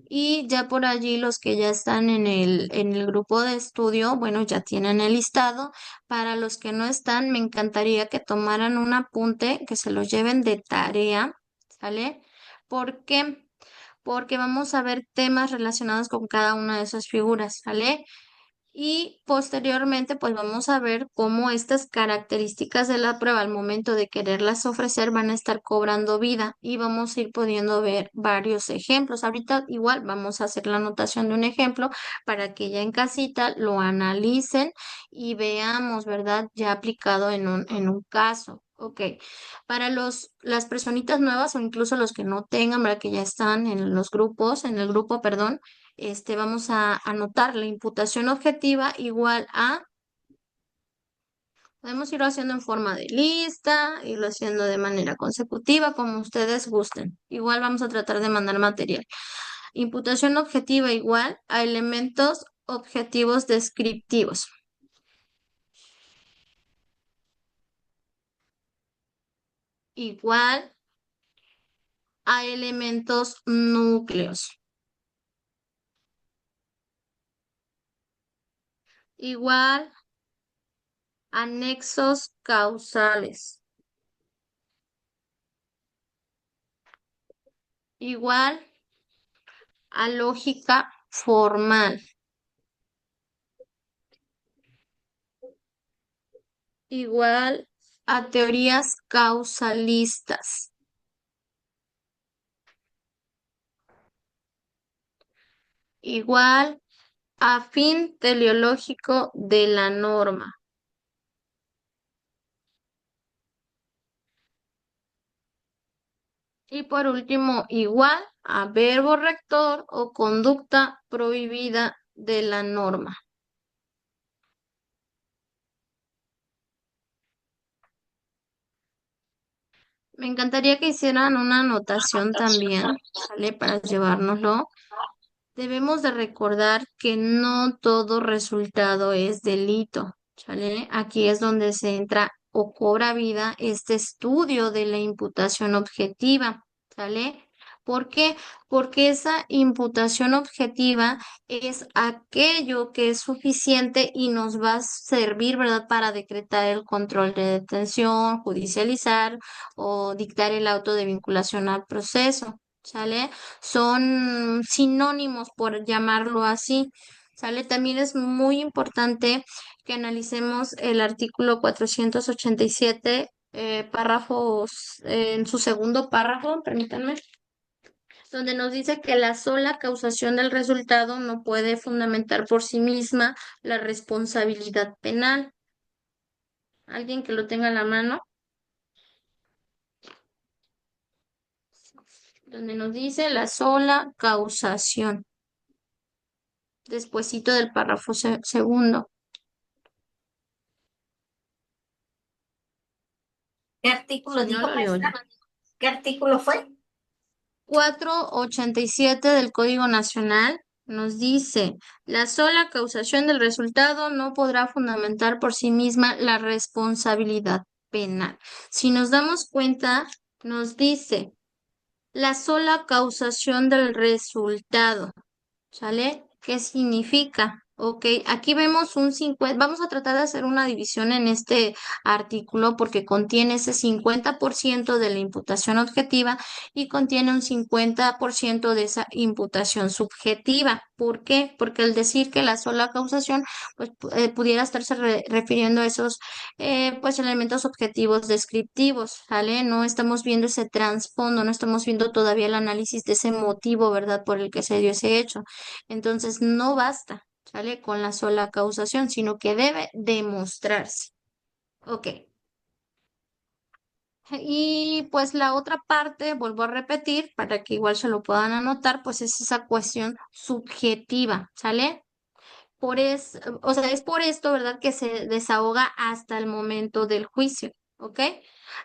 Y ya por allí los que ya están en el grupo de estudio, bueno, ya tienen el listado. Para los que no están, me encantaría que tomaran un apunte, que se los lleven de tarea, ¿sale? ¿Por qué? Porque vamos a ver temas relacionados con cada una de esas figuras, ¿sale? Y posteriormente, pues vamos a ver cómo estas características de la prueba al momento de quererlas ofrecer van a estar cobrando vida y vamos a ir pudiendo ver varios ejemplos. Ahorita igual vamos a hacer la anotación de un ejemplo para que ya en casita lo analicen y veamos, ¿verdad? Ya aplicado en un caso. Ok, para las personitas nuevas o incluso los que no tengan, ¿verdad? Que ya están en los grupos, en el grupo, perdón, vamos a anotar la imputación objetiva igual a, podemos irlo haciendo en forma de lista, irlo haciendo de manera consecutiva, como ustedes gusten. Igual vamos a tratar de mandar material. Imputación objetiva igual a elementos objetivos descriptivos. Igual a elementos núcleos. Igual a nexos causales. Igual a lógica formal. Igual a teorías causalistas. Igual a fin teleológico de la norma. Y por último, igual a verbo rector o conducta prohibida de la norma. Me encantaría que hicieran una anotación también, ¿sale? Para llevárnoslo. Debemos de recordar que no todo resultado es delito, ¿sale? Aquí es donde se entra o cobra vida este estudio de la imputación objetiva, ¿sale? ¿Por qué? Porque esa imputación objetiva es aquello que es suficiente y nos va a servir, ¿verdad?, para decretar el control de detención, judicializar o dictar el auto de vinculación al proceso, ¿sale? Son sinónimos, por llamarlo así. ¿Sale? También es muy importante que analicemos el artículo 487, párrafos, en su segundo párrafo, permítanme, donde nos dice que la sola causación del resultado no puede fundamentar por sí misma la responsabilidad penal. ¿Alguien que lo tenga en la mano? Donde nos dice la sola causación, despuesito del párrafo segundo. ¿Qué artículo Si no, dijo, lo leo yo. maestra? ¿Qué artículo fue? 487 del Código Nacional nos dice, la sola causación del resultado no podrá fundamentar por sí misma la responsabilidad penal. Si nos damos cuenta, nos dice, la sola causación del resultado, ¿sale? ¿Qué significa? Ok, aquí vemos un 50, vamos a tratar de hacer una división en este artículo porque contiene ese 50% de la imputación objetiva y contiene un 50% de esa imputación subjetiva. ¿Por qué? Porque al decir que la sola causación, pues pudiera estarse refiriendo a esos pues elementos objetivos descriptivos, ¿vale? No estamos viendo ese trasfondo, no estamos viendo todavía el análisis de ese motivo, ¿verdad?, por el que se dio ese hecho. Entonces, no basta, ¿sale? Con la sola causación, sino que debe demostrarse. Ok. Y pues la otra parte, vuelvo a repetir, para que igual se lo puedan anotar, pues es esa cuestión subjetiva, ¿sale? O sea, es por esto, ¿verdad?, que se desahoga hasta el momento del juicio, ¿ok?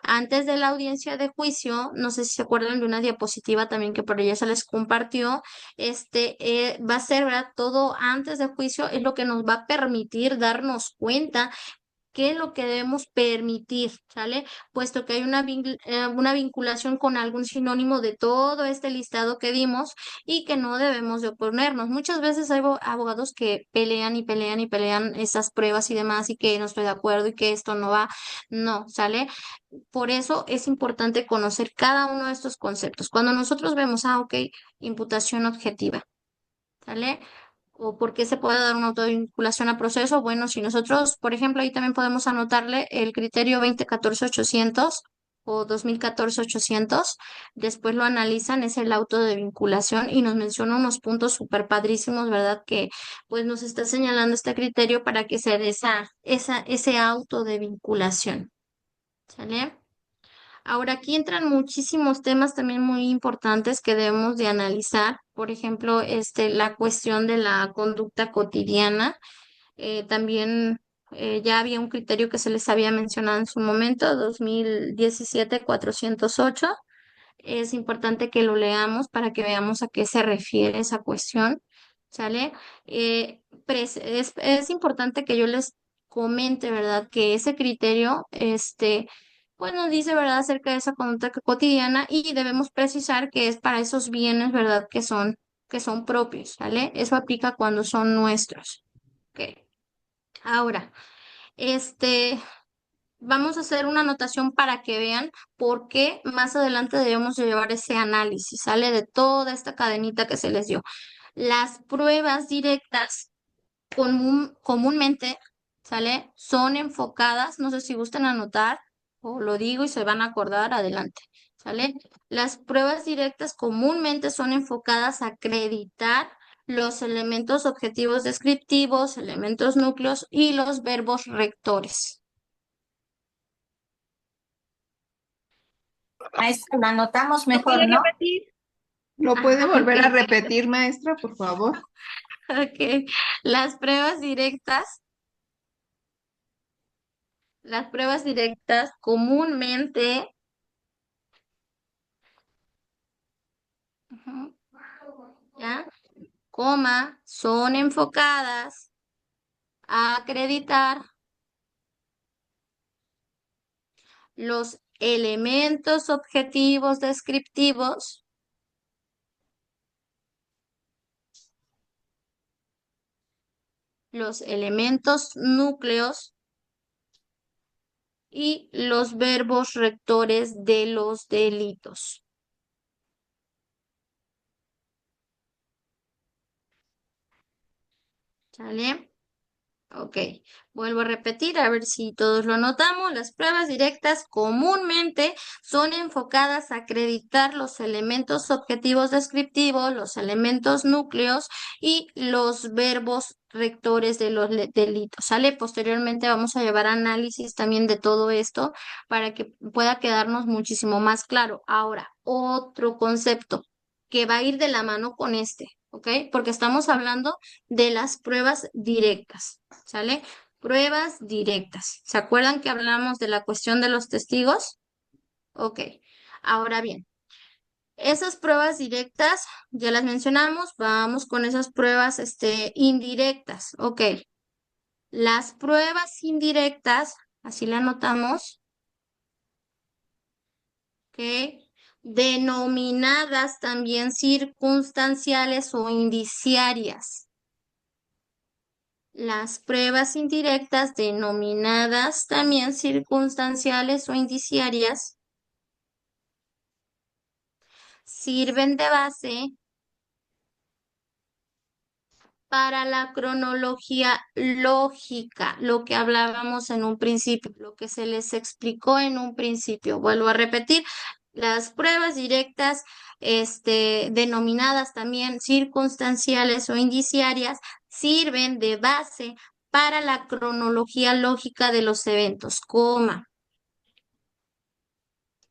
Antes de la audiencia de juicio, no sé si se acuerdan de una diapositiva también que por ella se les compartió, va a ser, ¿verdad? Todo antes del juicio es lo que nos va a permitir darnos cuenta qué es lo que debemos permitir, ¿sale? Puesto que hay una vinculación con algún sinónimo de todo este listado que dimos y que no debemos de oponernos. Muchas veces hay abogados que pelean y pelean y pelean esas pruebas y demás y que no estoy de acuerdo y que esto no va, no, ¿sale? Por eso es importante conocer cada uno de estos conceptos. Cuando nosotros vemos, ok, imputación objetiva, ¿sale? ¿O por qué se puede dar una autovinculación a proceso? Bueno, si nosotros, por ejemplo, ahí también podemos anotarle el criterio 2014-800 o 2014-800, después lo analizan, es el auto de vinculación y nos menciona unos puntos súper padrísimos, ¿verdad? Que pues nos está señalando este criterio para que se dé ese auto de vinculación, ¿sale? Ahora, aquí entran muchísimos temas también muy importantes que debemos de analizar. Por ejemplo, la cuestión de la conducta cotidiana. También ya había un criterio que se les había mencionado en su momento, 2017-408. Es importante que lo leamos para que veamos a qué se refiere esa cuestión, ¿sale? Es importante que yo les comente, ¿verdad? Que ese criterio, pues nos dice, ¿verdad?, acerca de esa conducta cotidiana y debemos precisar que es para esos bienes, ¿verdad?, que son propios, ¿sale? Eso aplica cuando son nuestros. Ok. Ahora, este, vamos a hacer una anotación para que vean por qué más adelante debemos de llevar ese análisis, ¿sale? De toda esta cadenita que se les dio. Las pruebas directas comúnmente, ¿sale? Son enfocadas, no sé si gustan anotar o lo digo y se van a acordar, adelante, ¿sale? Las pruebas directas comúnmente son enfocadas a acreditar los elementos objetivos descriptivos, elementos núcleos y los verbos rectores. Maestra, lo anotamos ¿Lo puede mejor, ¿no? repetir? ¿Lo puede Ah, volver a ok. repetir, maestra, por favor? Ok. Las pruebas directas, las pruebas directas comúnmente Ujú. ¿Ya? Coma, son enfocadas a acreditar los elementos objetivos descriptivos los elementos núcleos y los verbos rectores de los delitos. ¿Sale? Ok, vuelvo a repetir, a ver si todos lo notamos. Las pruebas directas comúnmente son enfocadas a acreditar los elementos objetivos descriptivos, los elementos núcleos y los verbos rectores de los delitos. ¿Sale? Posteriormente vamos a llevar análisis también de todo esto para que pueda quedarnos muchísimo más claro. Ahora, otro concepto que va a ir de la mano con este, ¿ok? Porque estamos hablando de las pruebas directas. ¿Sale? Pruebas directas. ¿Se acuerdan que hablamos de la cuestión de los testigos? Ok. Ahora bien, esas pruebas directas ya las mencionamos. Vamos con esas pruebas indirectas. Ok. Las pruebas indirectas, así la anotamos, ¿ok? Denominadas también circunstanciales o indiciarias. Las pruebas indirectas, denominadas también circunstanciales o indiciarias, sirven de base para la cronología lógica, lo que hablábamos en un principio, lo que se les explicó en un principio. Vuelvo a repetir, las pruebas directas, denominadas también circunstanciales o indiciarias, sirven de base para la cronología lógica de los eventos, coma,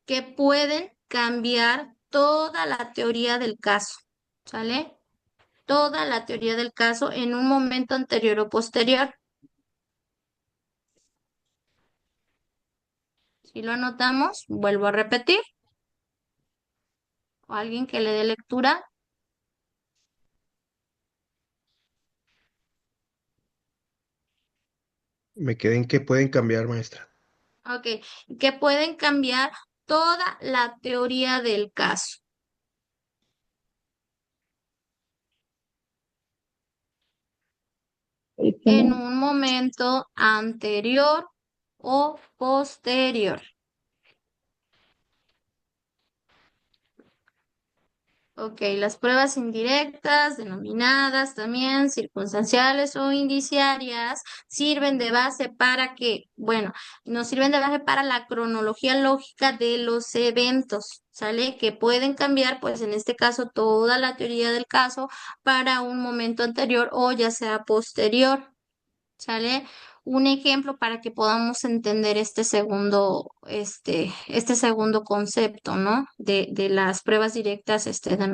que pueden cambiar toda la teoría del caso, ¿sale? Toda la teoría del caso en un momento anterior o posterior. Si lo anotamos, vuelvo a repetir. O alguien que le dé lectura. Me quedé en que pueden cambiar, maestra. Ok, que pueden cambiar toda la teoría del caso en un momento anterior o posterior. Ok, las pruebas indirectas, denominadas también circunstanciales o indiciarias, sirven de base para que, bueno, nos sirven de base para la cronología lógica de los eventos, ¿sale? Que pueden cambiar, pues en este caso, toda la teoría del caso para un momento anterior o ya sea posterior. ¿Sale? Un ejemplo para que podamos entender este segundo concepto, ¿no? De las pruebas directas,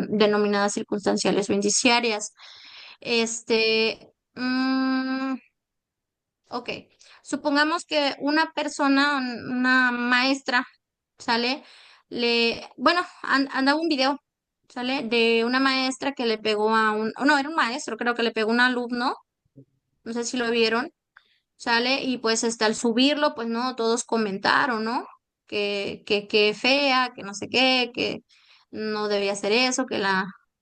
denominadas circunstanciales o indiciarias. Mm, ok. Supongamos que una persona, una maestra, ¿sale? Bueno, anda un video, ¿sale? De una maestra que le pegó no, era un maestro, creo que le pegó a un alumno, no sé si lo vieron. ¿Sale? Y pues al subirlo, pues no, todos comentaron, ¿no? Que fea, que no sé qué, que no debía hacer eso,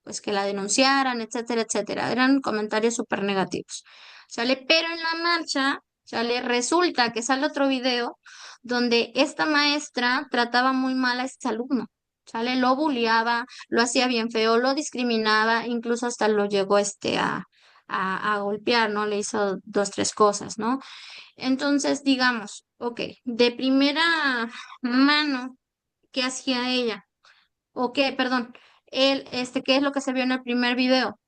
pues que la denunciaran, etcétera, etcétera. Eran comentarios súper negativos. ¿Sale? Pero en la marcha, ¿sale? Resulta que sale otro video donde esta maestra trataba muy mal a este alumno. ¿Sale? Lo bulleaba, lo hacía bien feo, lo discriminaba, incluso hasta lo llegó a golpear, ¿no? Le hizo dos, tres cosas, ¿no? Entonces, digamos, ok, de primera mano, ¿qué hacía ella? O qué, perdón, él, ¿qué es lo que se vio en el primer video?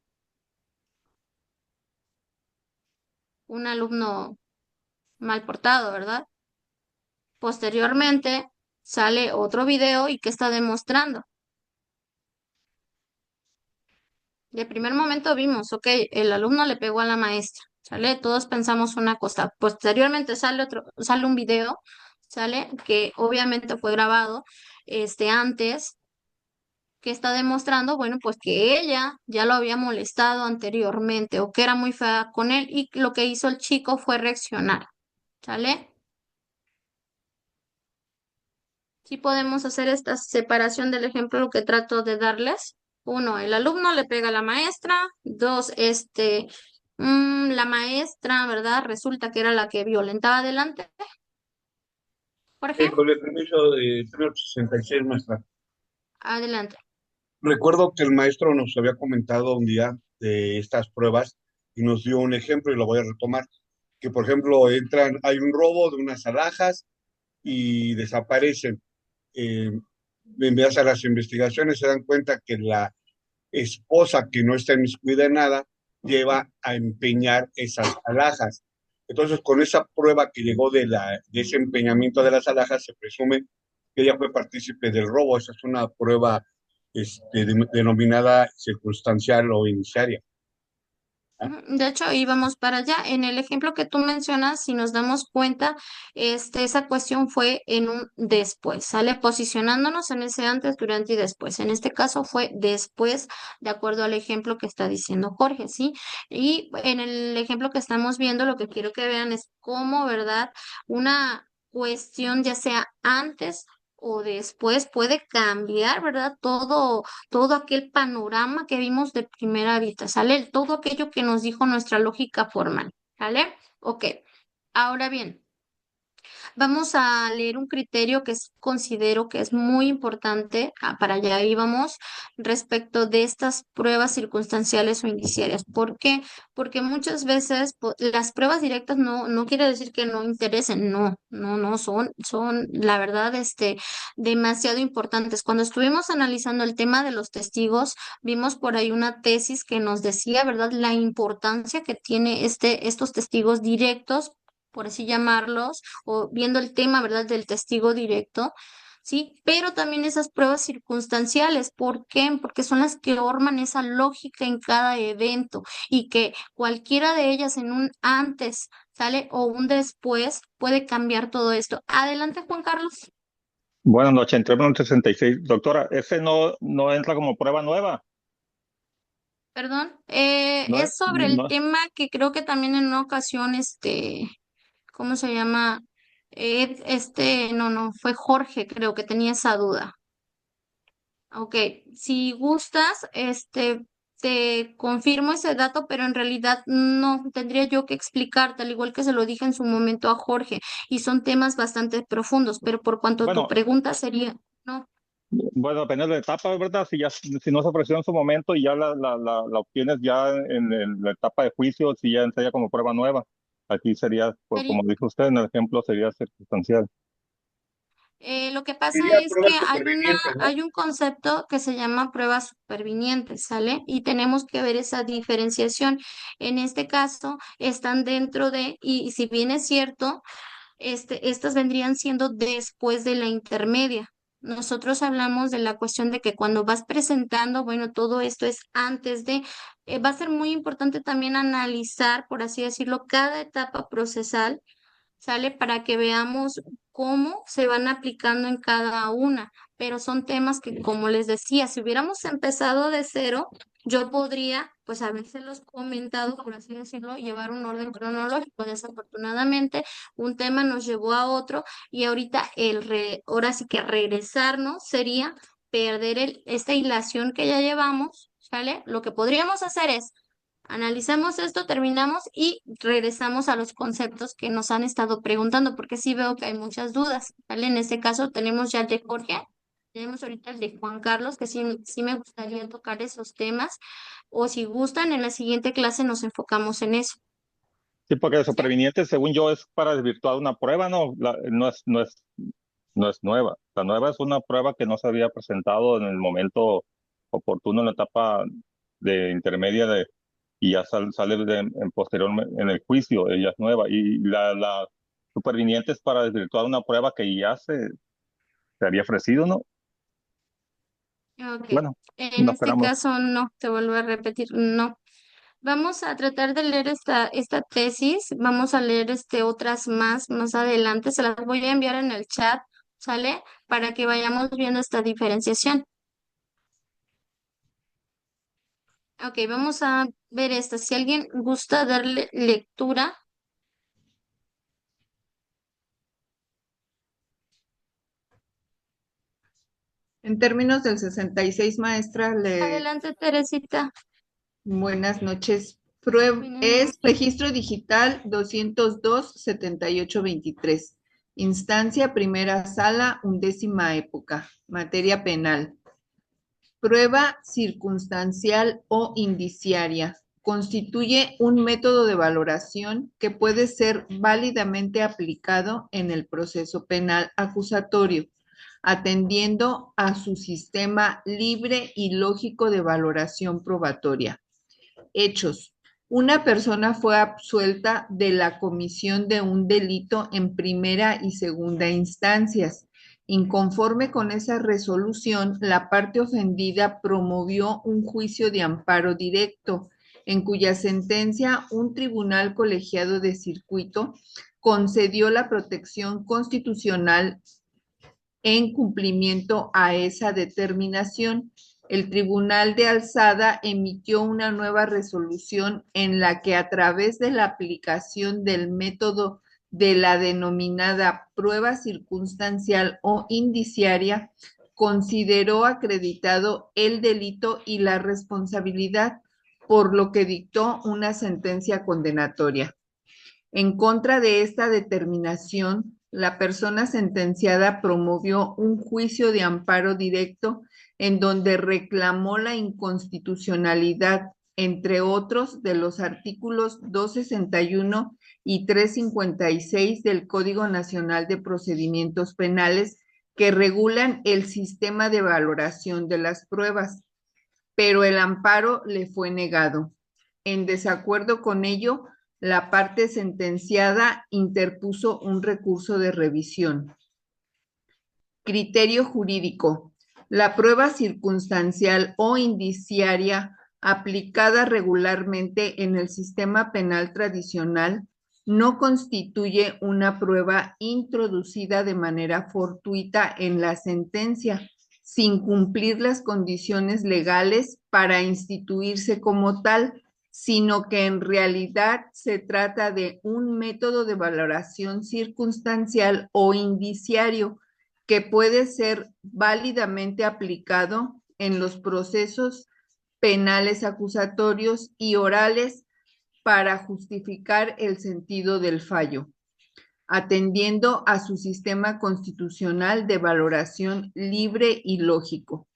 Un alumno mal portado, ¿verdad? Posteriormente sale otro video y ¿qué está demostrando? De primer momento vimos, ok, el alumno le pegó a la maestra, ¿sale? Todos pensamos una cosa. Posteriormente sale un video, ¿sale? Que obviamente fue grabado, antes. que está demostrando, bueno, pues que ella ya lo había molestado anteriormente o que era muy fea con él y lo que hizo el chico fue reaccionar, ¿sale? Sí podemos hacer esta separación del ejemplo que trato de darles. Uno, el alumno le pega a la maestra. Dos, la maestra, ¿verdad? Resulta que era la que violentaba adelante, por ejemplo. Con el permiso de 366, maestra. Adelante. Recuerdo que el maestro nos había comentado un día de estas pruebas y nos dio un ejemplo y lo voy a retomar. Que, por ejemplo, hay un robo de unas alhajas y desaparecen. Eh, en base a las investigaciones se dan cuenta que la esposa, que no está inmiscuida en nada, lleva a empeñar esas alhajas. Entonces, con esa prueba que llegó de ese empeñamiento de las alhajas, se presume que ella fue partícipe del robo. Esa es una prueba denominada circunstancial o iniciaria. ¿Ah? Ujú. De hecho, íbamos para allá. En el ejemplo que tú mencionas, si nos damos cuenta, esa cuestión fue en un después, ¿sale? Posicionándonos en ese antes, durante y después. En este caso fue después, de acuerdo al ejemplo que está diciendo Jorge, ¿sí? Y en el ejemplo que estamos viendo, lo que quiero que vean es cómo, ¿verdad? Una cuestión, ya sea antes o después, puede cambiar, ¿verdad? Todo aquel panorama que vimos de primera vista, ¿sale? Todo aquello que nos dijo nuestra lógica formal, ¿sale? Ok. Ahora bien, vamos a leer un criterio que considero que es muy importante, para allá íbamos, respecto de estas pruebas circunstanciales o indiciarias. ¿Por qué? Porque muchas veces las pruebas directas no quiere decir que no interesen, no, son la verdad, demasiado importantes. Cuando estuvimos analizando el tema de los testigos, vimos por ahí una tesis que nos decía, ¿verdad?, la importancia que tiene estos testigos directos, por así llamarlos, o viendo el tema, ¿verdad?, del testigo directo, ¿sí? Pero también esas pruebas circunstanciales, ¿por qué? Porque son las que forman esa lógica en cada evento y que cualquiera de ellas en un antes, ¿sale? O un después puede cambiar todo esto. Adelante, Juan Carlos. Buenas noches, entré en el 66. Doctora, ese no entra como prueba nueva. Perdón, No, es sobre el no. tema que creo que también en una ocasión, ¿cómo se llama? No, fue Jorge, creo que tenía esa duda. Ok, si gustas, te confirmo ese dato, pero en realidad no tendría yo que explicarte, al igual que se lo dije en su momento a Jorge, y son temas bastante profundos, pero por cuanto tu Bueno, pregunta sería, no, bueno, depende de la etapa, ¿verdad? Si no se ofreció en su momento y ya la obtienes ya en la etapa de juicio, si ya entra como prueba nueva. Aquí sería, pues, sería, como dijo usted en el ejemplo, sería circunstancial. lo que pasa Sería es que pruebas supervivientes, ¿no? hay un concepto que se llama pruebas supervinientes, ¿sale? Y tenemos que ver esa diferenciación. En este caso, están dentro de, y si bien es cierto, estas vendrían siendo después de la intermedia. Nosotros hablamos de la cuestión de que cuando vas presentando, bueno, todo esto es antes de, va a ser muy importante también analizar, por así decirlo, cada etapa procesal, ¿sale? Para que veamos cómo se van aplicando en cada una. Pero son temas que, como les decía, si hubiéramos empezado de cero, yo podría, pues habérselos comentado, por así decirlo, llevar un orden cronológico. Desafortunadamente, un tema nos llevó a otro y ahorita ahora sí que regresarnos sería perder esta hilación que ya llevamos, ¿sale? Lo que podríamos hacer es analizamos esto, terminamos y regresamos a los conceptos que nos han estado preguntando, porque sí veo que hay muchas dudas, ¿vale? En este caso tenemos ya el de Jorge, tenemos ahorita el de Juan Carlos, que sí me gustaría tocar esos temas, o si gustan, en la siguiente clase nos enfocamos en eso. Sí, porque ¿Sí? superviniente, según yo, es para desvirtuar una prueba, ¿no? No es nueva. La nueva es una prueba que no se había presentado en el momento oportuno, en la etapa de intermedia y ya sale en posterior en el juicio, ella es nueva. Y la superviniente es para desvirtuar una prueba que ya se había ofrecido, ¿no? Ok. Bueno, En nos este esperamos. caso no, te vuelvo a repetir, no. Vamos a tratar de leer esta tesis, vamos a leer otras más adelante, se las voy a enviar en el chat, ¿sale? Para que vayamos viendo esta diferenciación. Ok, vamos a ver esta. Si alguien gusta darle lectura, En términos del 66, maestra, adelante, Teresita. buenas noches. Buenas Es noches. registro digital 202-7823. Instancia primera sala, 11ª época. Materia penal. Prueba circunstancial o indiciaria. Constituye un método de valoración que puede ser válidamente aplicado en el proceso penal acusatorio, atendiendo a su sistema libre y lógico de valoración probatoria. Hechos. Una persona fue absuelta de la comisión de un delito en primera y segunda instancias. Inconforme con esa resolución, la parte ofendida promovió un juicio de amparo directo, en cuya sentencia un tribunal colegiado de circuito concedió la protección constitucional en cumplimiento a esa determinación. El Tribunal de Alzada emitió una nueva resolución en la que, a través de la aplicación del método de la denominada prueba circunstancial o indiciaria, consideró acreditado el delito y la responsabilidad, por lo que dictó una sentencia condenatoria. En contra de esta determinación, la persona sentenciada promovió un juicio de amparo directo en donde reclamó la inconstitucionalidad, entre otros, de los artículos 261 y 356 del Código Nacional de Procedimientos Penales, que regulan el sistema de valoración de las pruebas, pero el amparo le fue negado. En desacuerdo con ello, la parte sentenciada interpuso un recurso de revisión. Criterio jurídico. La prueba circunstancial o indiciaria aplicada regularmente en el sistema penal tradicional no constituye una prueba introducida de manera fortuita en la sentencia, sin cumplir las condiciones legales para instituirse como tal, sino que en realidad se trata de un método de valoración circunstancial o indiciario que puede ser válidamente aplicado en los procesos penales acusatorios y orales para justificar el sentido del fallo, atendiendo a su sistema constitucional de valoración libre y lógico.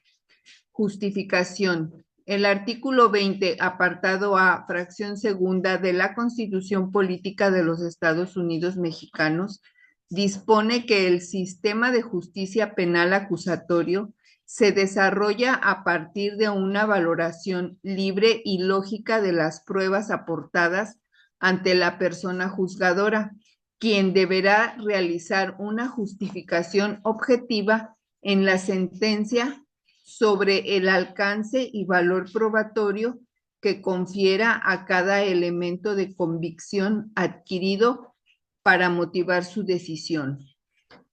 Justificación. El artículo 20, apartado A, fracción segunda de la Constitución Política de los Estados Unidos Mexicanos, dispone que el sistema de justicia penal acusatorio se desarrolla a partir de una valoración libre y lógica de las pruebas aportadas ante la persona juzgadora, quien deberá realizar una justificación objetiva en la sentencia sobre el alcance y valor probatorio que confiera a cada elemento de convicción adquirido para motivar su decisión.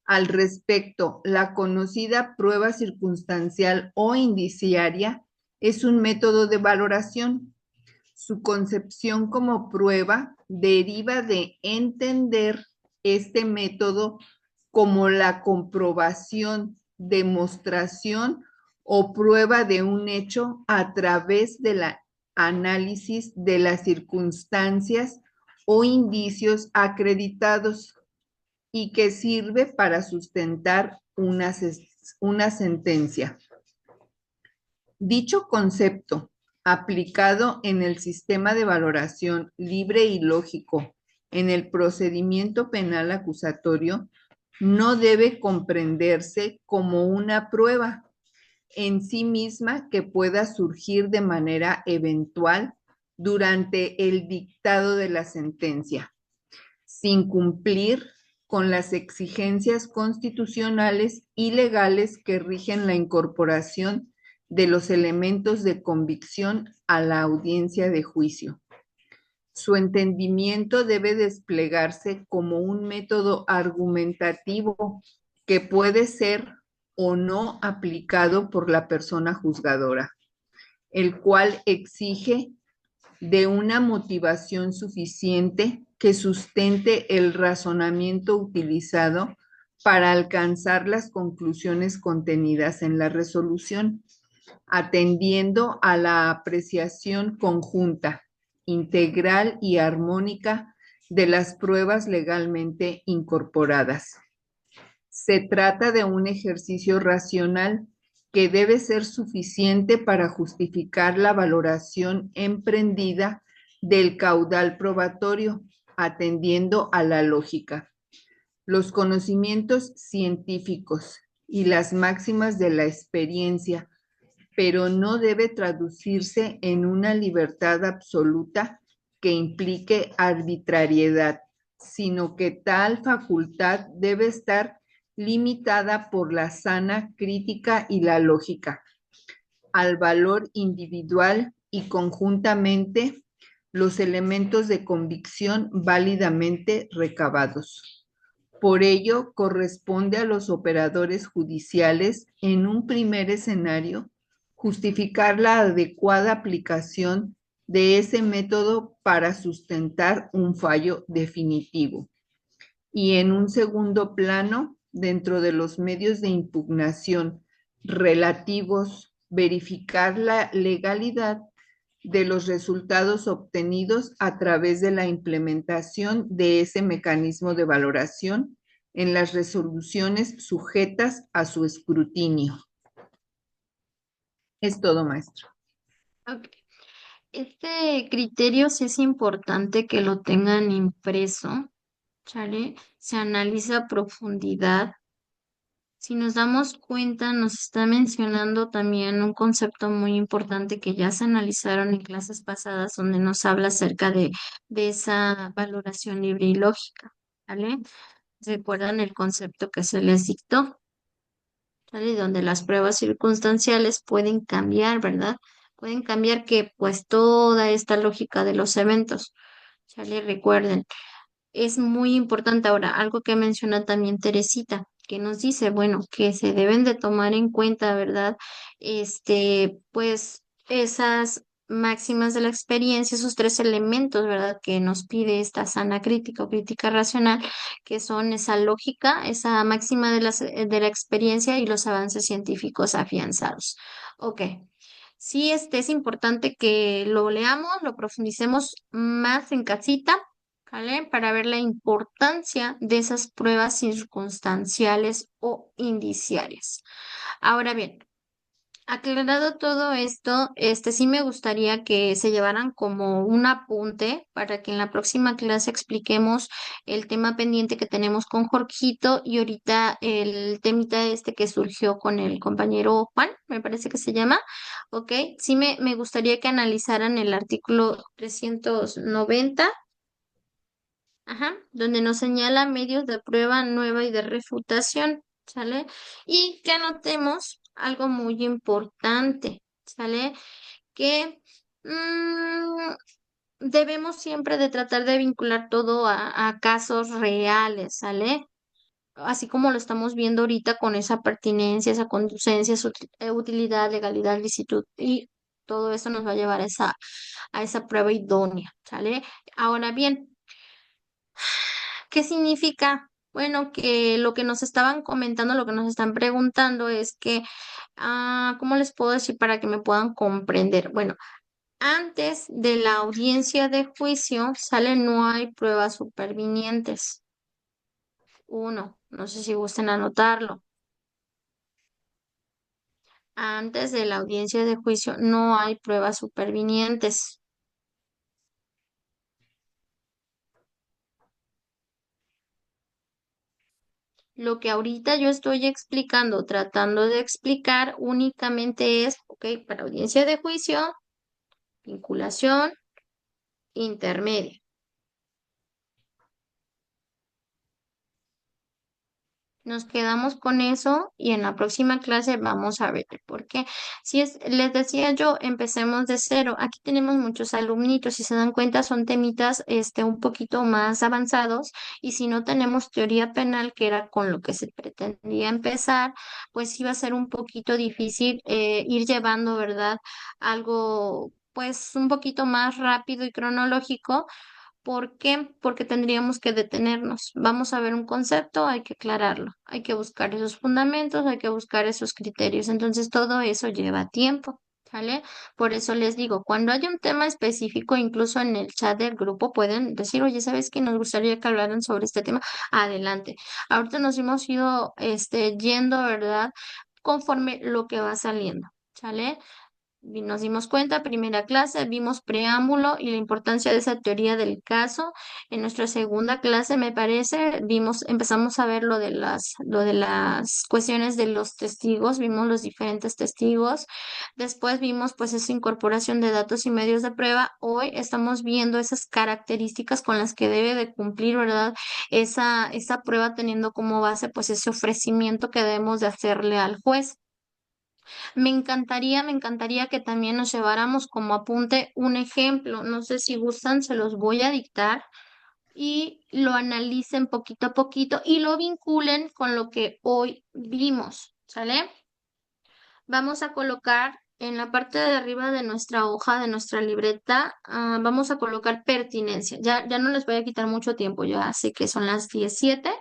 Al respecto, la conocida prueba circunstancial o indiciaria es un método de valoración. Su concepción como prueba deriva de entender este método como la comprobación, demostración o prueba de un hecho a través del análisis de las circunstancias o indicios acreditados, y que sirve para sustentar una sentencia. Dicho concepto, aplicado en el sistema de valoración libre y lógico en el procedimiento penal acusatorio, no debe comprenderse como una prueba en sí misma que pueda surgir de manera eventual durante el dictado de la sentencia, sin cumplir con las exigencias constitucionales y legales que rigen la incorporación de los elementos de convicción a la audiencia de juicio. Su entendimiento debe desplegarse como un método argumentativo que puede ser o no aplicado por la persona juzgadora. el cual exige de una motivación suficiente que sustente el razonamiento utilizado para alcanzar las conclusiones contenidas en la resolución, atendiendo a la apreciación conjunta, integral y armónica de las pruebas legalmente incorporadas. Se trata de un ejercicio racional que debe ser suficiente para justificar la valoración emprendida del caudal probatorio, atendiendo a la lógica, los conocimientos científicos y las máximas de la experiencia, pero no debe traducirse en una libertad absoluta que implique arbitrariedad, sino que tal facultad debe estar limitada por la sana crítica y la lógica, al valor individual y conjuntamente los elementos de convicción válidamente recabados. Por ello, corresponde a los operadores judiciales, en un primer escenario, justificar la adecuada aplicación de ese método para sustentar un fallo definitivo. Y en un segundo plano, dentro de los medios de impugnación relativos, verificar la legalidad de los resultados obtenidos a través de la implementación de ese mecanismo de valoración en las resoluciones sujetas a su escrutinio. Es todo, maestro. Ok. Este criterio sí es importante que lo tengan impreso, ¿sale? Se analiza a profundidad. Si nos damos cuenta, nos está mencionando también un concepto muy importante que ya se analizaron en clases pasadas, donde nos habla acerca de esa valoración libre y lógica, ¿vale? ¿Recuerdan el concepto que se les dictó? ¿Sale? Donde las pruebas circunstanciales pueden cambiar, ¿verdad? Pueden cambiar que pues toda esta lógica de los eventos, ¿sale? Recuerden, es muy importante ahora, algo que menciona también Teresita, que nos dice, bueno, que se deben de tomar en cuenta, ¿verdad? Pues esas máximas de la experiencia, esos tres elementos, ¿verdad? Que nos pide esta sana crítica o crítica racional, que son esa lógica, esa máxima de la experiencia y los avances científicos afianzados. Ok. Sí, es importante que lo leamos, lo profundicemos más en casita, ¿vale? Para ver la importancia de esas pruebas circunstanciales o indiciarias. Ahora bien, aclarado todo esto, sí me gustaría que se llevaran como un apunte para que en la próxima clase expliquemos el tema pendiente que tenemos con Jorgito y ahorita el temita que surgió con el compañero Juan, me parece que se llama, ¿ok? Sí me gustaría que analizaran el artículo 390. Ajá, donde nos señala medios de prueba nueva y de refutación, ¿sale? Y que anotemos algo muy importante, ¿sale? Que debemos siempre de tratar de vincular todo a casos reales, ¿sale? Así como lo estamos viendo ahorita con esa pertinencia, esa conducencia, su utilidad, legalidad, licitud y todo eso nos va a llevar a esa prueba idónea, ¿sale? Ahora bien, ¿qué significa? Bueno, que lo que nos estaban comentando, lo que nos están preguntando es que, ¿cómo les puedo decir para que me puedan comprender? Bueno, antes de la audiencia de juicio, sale, no hay pruebas supervinientes. Uno, no sé si gusten anotarlo. Antes de la audiencia de juicio, no hay pruebas supervinientes. Lo que ahorita yo estoy explicando, tratando de explicar únicamente es, ok, para audiencia de juicio, vinculación intermedia. Nos quedamos con eso y en la próxima clase vamos a ver por qué. Si es, les decía yo, empecemos de cero. Aquí tenemos muchos alumnitos, si se dan cuenta, son temitas un poquito más avanzados y si no tenemos teoría penal, que era con lo que se pretendía empezar, pues iba a ser un poquito difícil ir llevando, ¿verdad? Algo pues un poquito más rápido y cronológico. ¿Por qué? Porque tendríamos que detenernos. Vamos a ver un concepto, hay que aclararlo, hay que buscar esos fundamentos, hay que buscar esos criterios. Entonces, todo eso lleva tiempo, ¿sale? Por eso les digo, cuando haya un tema específico, incluso en el chat del grupo pueden decir, oye, ¿sabes qué? Nos gustaría que hablaran sobre este tema. Adelante. Ahorita nos hemos ido, yendo, ¿verdad? Conforme lo que va saliendo, ¿sale? Nos dimos cuenta, primera clase, vimos preámbulo y la importancia de esa teoría del caso. En nuestra segunda clase, me parece, empezamos a ver lo de las cuestiones de los testigos, vimos los diferentes testigos. Después vimos pues esa incorporación de datos y medios de prueba. Hoy estamos viendo esas características con las que debe de cumplir, ¿verdad? Esa prueba teniendo como base pues ese ofrecimiento que debemos de hacerle al juez. Me encantaría que también nos lleváramos como apunte un ejemplo. No sé si gustan, se los voy a dictar y lo analicen poquito a poquito y lo vinculen con lo que hoy vimos, ¿sale? Vamos a colocar en la parte de arriba de nuestra hoja, de nuestra libreta, vamos a colocar pertinencia. Ya no les voy a quitar mucho tiempo, ya sé que son las 17.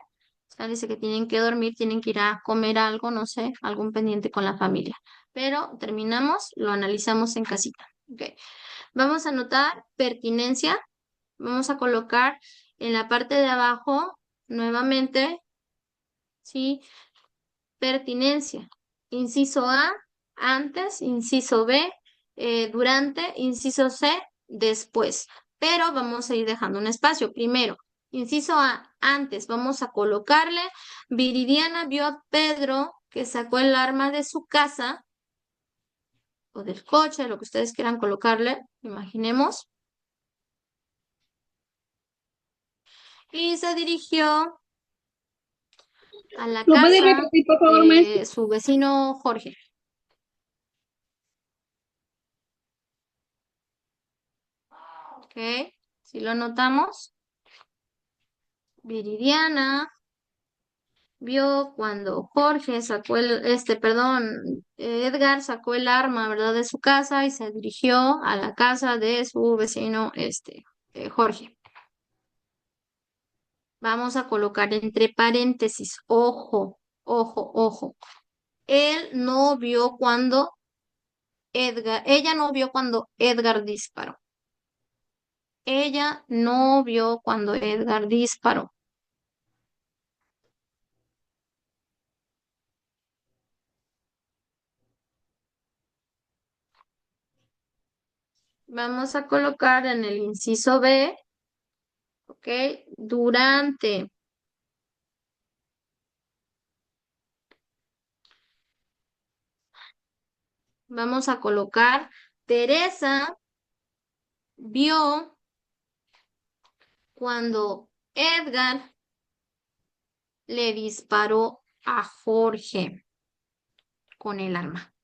Ya dice que tienen que dormir, tienen que ir a comer algo, no sé, algún pendiente con la familia. Pero terminamos, lo analizamos en casita. Ok. Vamos a anotar pertinencia. Vamos a colocar en la parte de abajo, nuevamente, ¿sí? Pertinencia. Inciso A, antes, inciso B, durante, inciso C, después. Pero vamos a ir dejando un espacio. Primero, inciso A, antes, vamos a colocarle. Viridiana vio a Pedro que sacó el arma de su casa o del coche, lo que ustedes quieran colocarle, imaginemos. Y se dirigió a la ¿Lo puede casa repetir, por favor, maestro? de su vecino Jorge. ¿Ok? Si lo anotamos. Viridiana vio cuando Jorge sacó Edgar sacó el arma, ¿verdad? De su casa y se dirigió a la casa de su vecino, Jorge. Vamos a colocar entre paréntesis, ojo, ojo, ojo. Ella no vio cuando Edgar disparó. Ella no vio cuando Edgar disparó. Vamos a colocar en el inciso B, ¿ok? Durante. Vamos a colocar Teresa vio cuando Edgar le disparó a Jorge con el arma.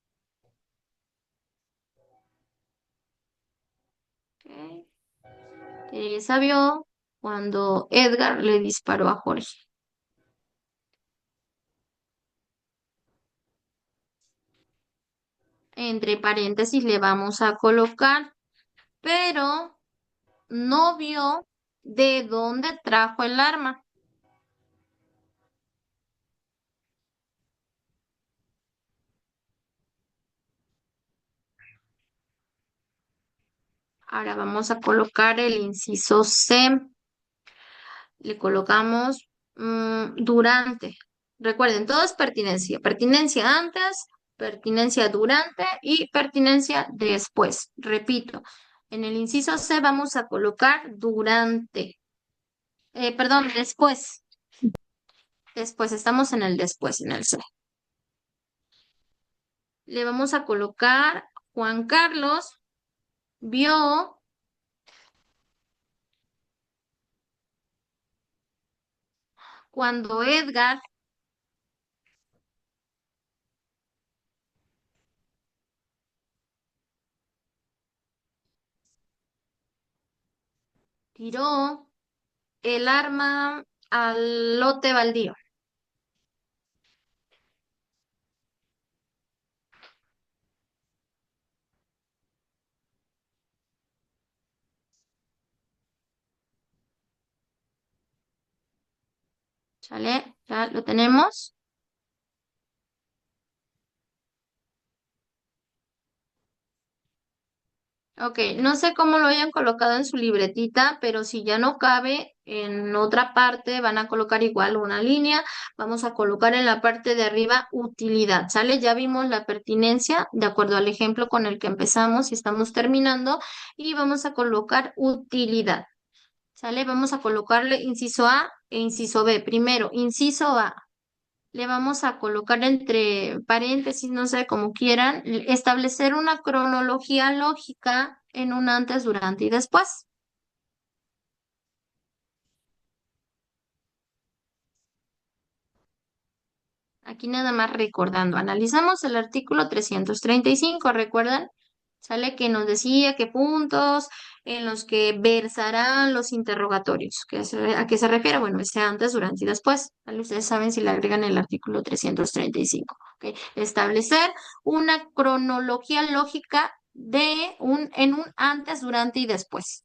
¿Ok? Teresa vio cuando Edgar le disparó a Jorge. Entre paréntesis le vamos a colocar, pero no vio de dónde trajo el arma. Ahora vamos a colocar el inciso C. Le colocamos durante. Recuerden, todo es pertinencia. Pertinencia antes, pertinencia durante y pertinencia después. Repito, en el inciso C vamos a colocar durante. Perdón, después. Después, estamos en el después, en el C. Le vamos a colocar Juan Carlos vio cuando Edgar tiró el arma al lote baldío. ¿Sale? ¿Ya lo tenemos? Ok, no sé cómo lo hayan colocado en su libretita, pero si ya no cabe en otra parte, van a colocar igual una línea. Vamos a colocar en la parte de arriba utilidad, ¿sale? Ya vimos la pertinencia de acuerdo al ejemplo con el que empezamos y estamos terminando. Y vamos a colocar utilidad, ¿sale? Vamos a colocarle inciso A e inciso B. Primero, inciso A. Le vamos a colocar entre paréntesis, no sé, como quieran, establecer una cronología lógica en un antes, durante y después. Aquí nada más recordando, analizamos el artículo 335, ¿recuerdan? Sale que nos decía qué puntos en los que versarán los interrogatorios. ¿A qué se refiere? Bueno, ese antes, durante y después. ¿Vale? Ustedes saben si le agregan el artículo 335. ¿Ok? Establecer una cronología lógica en un antes, durante y después.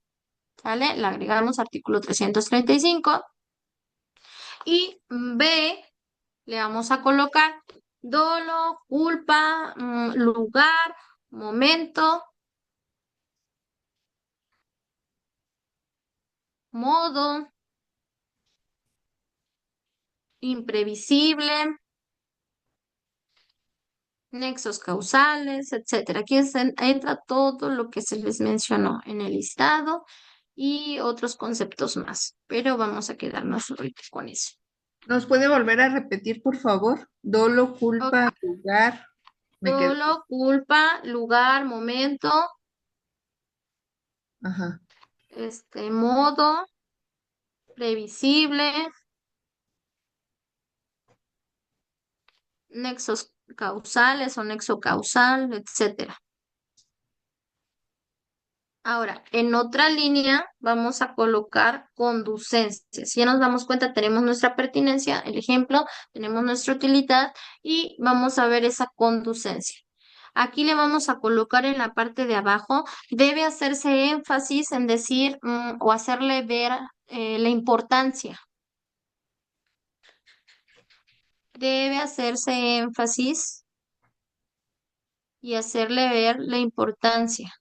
¿Sale? Le agregamos artículo 335. Y B, le vamos a colocar dolo, culpa, lugar, momento, modo, imprevisible, nexos causales, etcétera. Aquí entra todo lo que se les mencionó en el listado y otros conceptos más, pero vamos a quedarnos ahorita con eso. ¿Nos puede volver a repetir, por favor? Dolo, Ok. culpa, lugar. Me quedé. Dolo, culpa, lugar, momento, Ajá. modo, previsible, nexos causales o nexo causal, etcétera. Ahora, en otra línea vamos a colocar conducencias. Si ya nos damos cuenta, tenemos nuestra pertinencia, el ejemplo, tenemos nuestra utilidad y vamos a ver esa conducencia. Aquí le vamos a colocar en la parte de abajo, debe hacerse énfasis en decir o hacerle ver la importancia. Debe hacerse énfasis y hacerle ver la importancia.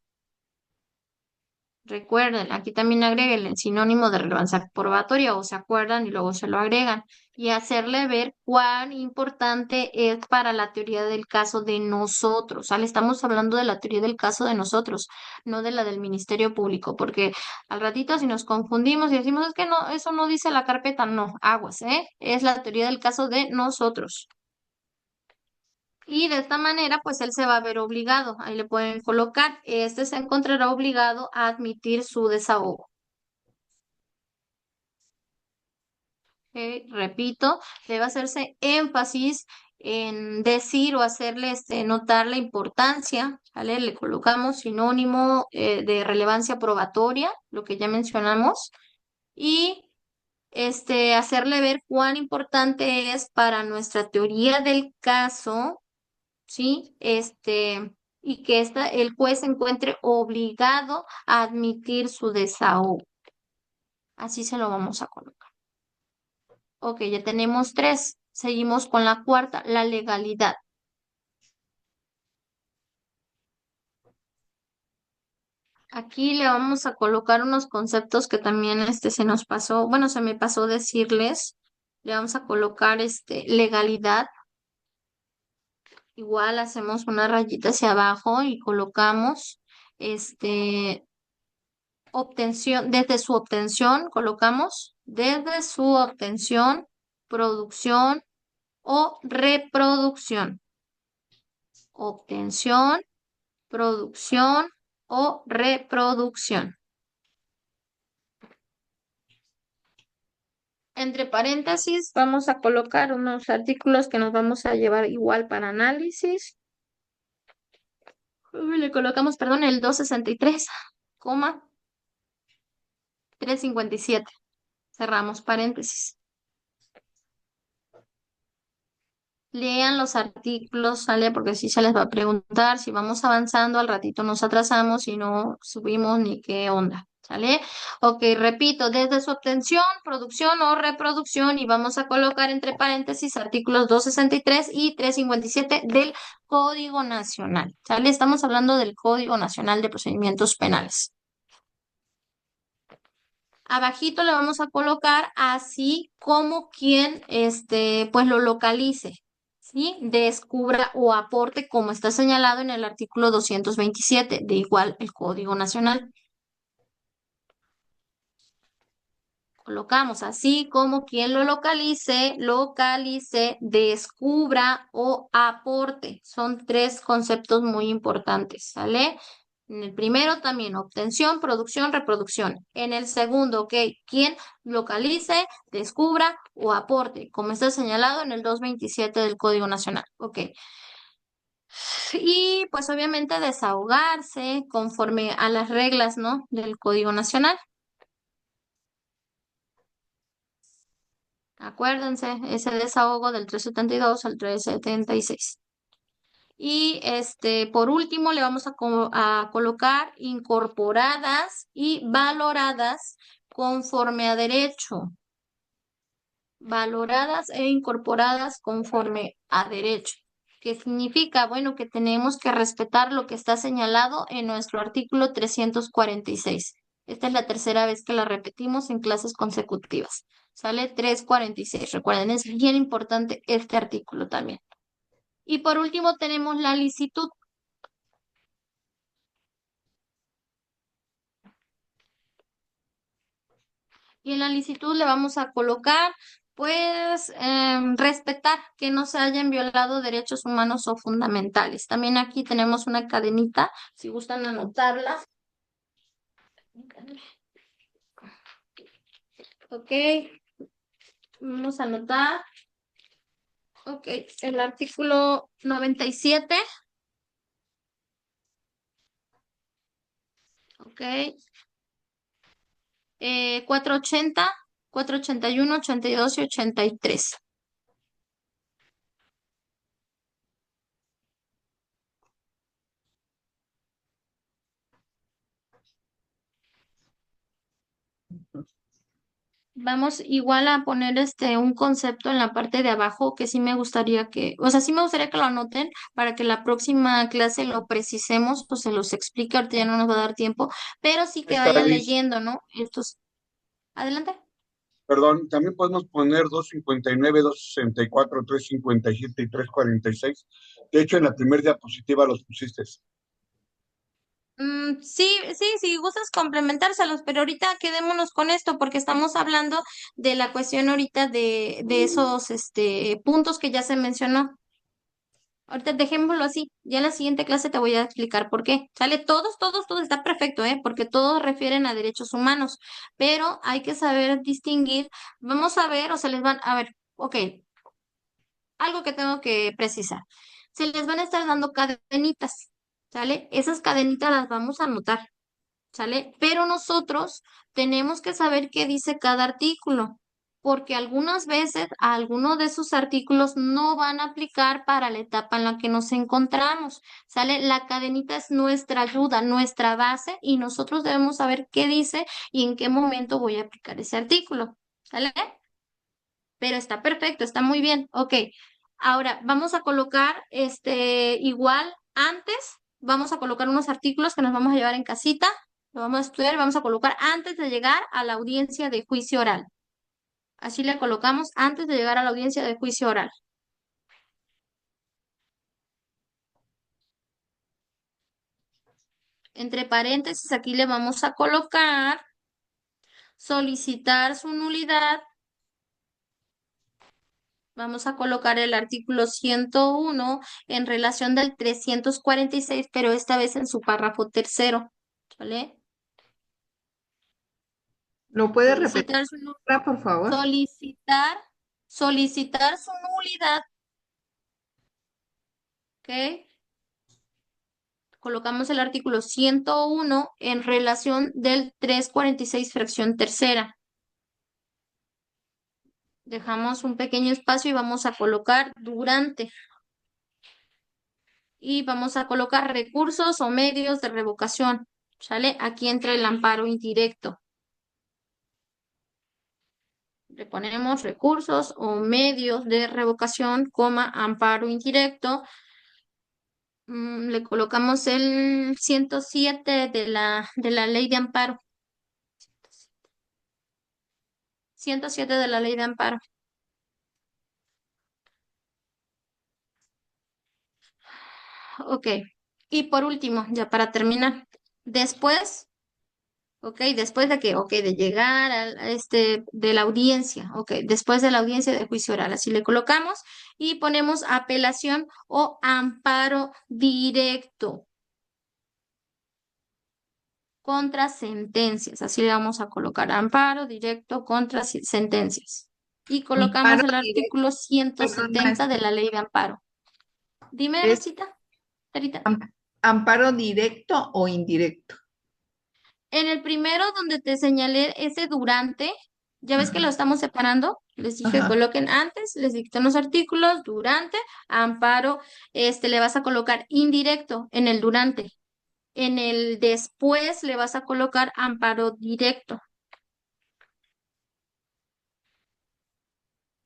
Recuerden, aquí también agreguen el sinónimo de relevancia probatoria o se acuerdan y luego se lo agregan y hacerle ver cuán importante es para la teoría del caso de nosotros. ¿Sale? Estamos hablando de la teoría del caso de nosotros, no de la del Ministerio Público, porque al ratito si nos confundimos y decimos es que no, eso no dice la carpeta, no, aguas, ¿eh? Es la teoría del caso de nosotros. Y de esta manera, pues él se va a ver obligado. Ahí le pueden colocar, este se encontrará obligado a admitir su desahogo. Repito, debe hacerse énfasis en decir o hacerle notar la importancia, ¿vale? Le colocamos sinónimo de relevancia probatoria, lo que ya mencionamos, y hacerle ver cuán importante es para nuestra teoría del caso, ¿sí? Y que el juez se encuentre obligado a admitir su desahogo. Así se lo vamos a colocar. Ok, ya tenemos tres. Seguimos con la cuarta, la legalidad. Aquí le vamos a colocar unos conceptos que también se nos pasó, bueno, se me pasó decirles. Le vamos a colocar legalidad. Igual hacemos una rayita hacia abajo y colocamos obtención, desde su obtención, colocamos desde su obtención, producción o reproducción. Obtención, producción o reproducción. Entre paréntesis vamos a colocar unos artículos que nos vamos a llevar igual para análisis. Le colocamos, perdón, el 263, coma. 357. Cerramos paréntesis. Lean los artículos, ¿sale? Porque si se les va a preguntar, si vamos avanzando, al ratito nos atrasamos y no subimos ni qué onda, ¿sale? Ok, repito, desde su obtención, producción o reproducción, y vamos a colocar entre paréntesis artículos 263 y 357 del Código Nacional, ¿sale? Estamos hablando del Código Nacional de Procedimientos Penales. Abajito le vamos a colocar así como quien, pues lo localice, ¿sí? Descubra o aporte, como está señalado en el artículo 227, de igual el Código Nacional. Colocamos así como quien lo localice, descubra o aporte. Son tres conceptos muy importantes, ¿sale? En el primero también obtención, producción, reproducción. En el segundo, ok, quien localice, descubra o aporte, como está señalado en el 227 del Código Nacional, ok. Y pues obviamente desahogarse conforme a las reglas, ¿no? Del Código Nacional. Acuérdense, ese desahogo del 372 al 376. Y por último, le vamos a colocar incorporadas y valoradas conforme a derecho. Valoradas e incorporadas conforme a derecho. ¿Qué significa? Bueno, que tenemos que respetar lo que está señalado en nuestro artículo 346. Esta es la tercera vez que la repetimos en clases consecutivas. Sale 346. Recuerden, es bien importante este artículo también. Y por último tenemos la licitud. Y en la licitud le vamos a colocar, pues, respetar que no se hayan violado derechos humanos o fundamentales. También aquí tenemos una cadenita, si gustan anotarla. Ok, vamos a anotar. Ok, el artículo 97. Ok. 480, 481, 82 y 83. Vamos igual a poner un concepto en la parte de abajo que sí me gustaría sí me gustaría que lo anoten para que la próxima clase lo precisemos o se los explique, ahorita ya no nos va a dar tiempo, pero sí que Está vayan Denise. leyendo, ¿no? Adelante. Perdón, también podemos poner 259, 264, 357 y 346. De hecho, en la primera diapositiva los pusiste. Sí, sí, si gustas complementárselos, pero ahorita quedémonos con esto porque estamos hablando de la cuestión ahorita de esos puntos que ya se mencionó. Ahorita dejémoslo así. Ya en la siguiente clase te voy a explicar por qué. Sale todos, está perfecto, ¿eh? Porque todos refieren a derechos humanos, pero hay que saber distinguir. Vamos a ver, o se les van a ver, ok, algo que tengo que precisar. Se les van a estar dando cadenitas, ¿sale? Esas cadenitas las vamos a anotar. ¿Sale? Pero nosotros tenemos que saber qué dice cada artículo, porque algunas veces algunos de esos artículos no van a aplicar para la etapa en la que nos encontramos, ¿sale? La cadenita es nuestra ayuda, nuestra base, y nosotros debemos saber qué dice y en qué momento voy a aplicar ese artículo, ¿sale? Pero está perfecto, está muy bien. Ok, ahora vamos a colocar igual antes, vamos a colocar unos artículos que nos vamos a llevar en casita, lo vamos a estudiar, vamos a colocar antes de llegar a la audiencia de juicio oral. Así le colocamos antes de llegar a la audiencia de juicio oral. Entre paréntesis, aquí le vamos a colocar solicitar su nulidad. Vamos a colocar el artículo 101 en relación del 346, pero esta vez en su párrafo tercero. ¿Vale? ¿Lo puede repetir, Solicitar su, nu- por favor? solicitar su nulidad. ¿Ok? colocamos el artículo 101 en relación del 346 fracción tercera. Dejamos un pequeño espacio y vamos a colocar durante. Y vamos a colocar recursos o medios de revocación. ¿Sale? Aquí entra el amparo indirecto. Le ponemos recursos o medios de revocación, coma, amparo indirecto. Le colocamos el 107 de la ley de amparo. 107 de la ley de amparo. Ok. Y por último, ya para terminar, después, ok, después de que, ok, de llegar de la audiencia, ok, después de la audiencia de juicio oral, así le colocamos y ponemos apelación o amparo directo contra sentencias, así le vamos a colocar amparo directo contra sentencias. Y colocamos Amparo el artículo directo, 170 de la ley de amparo. Dime, ¿es Rosita, Tarita. amparo directo o indirecto? En el primero donde te señalé ese durante, ya ves que lo estamos separando. Les dije Ajá. coloquen antes, les dicté los artículos, durante, amparo, le vas a colocar indirecto en el durante. En el después le vas a colocar amparo directo.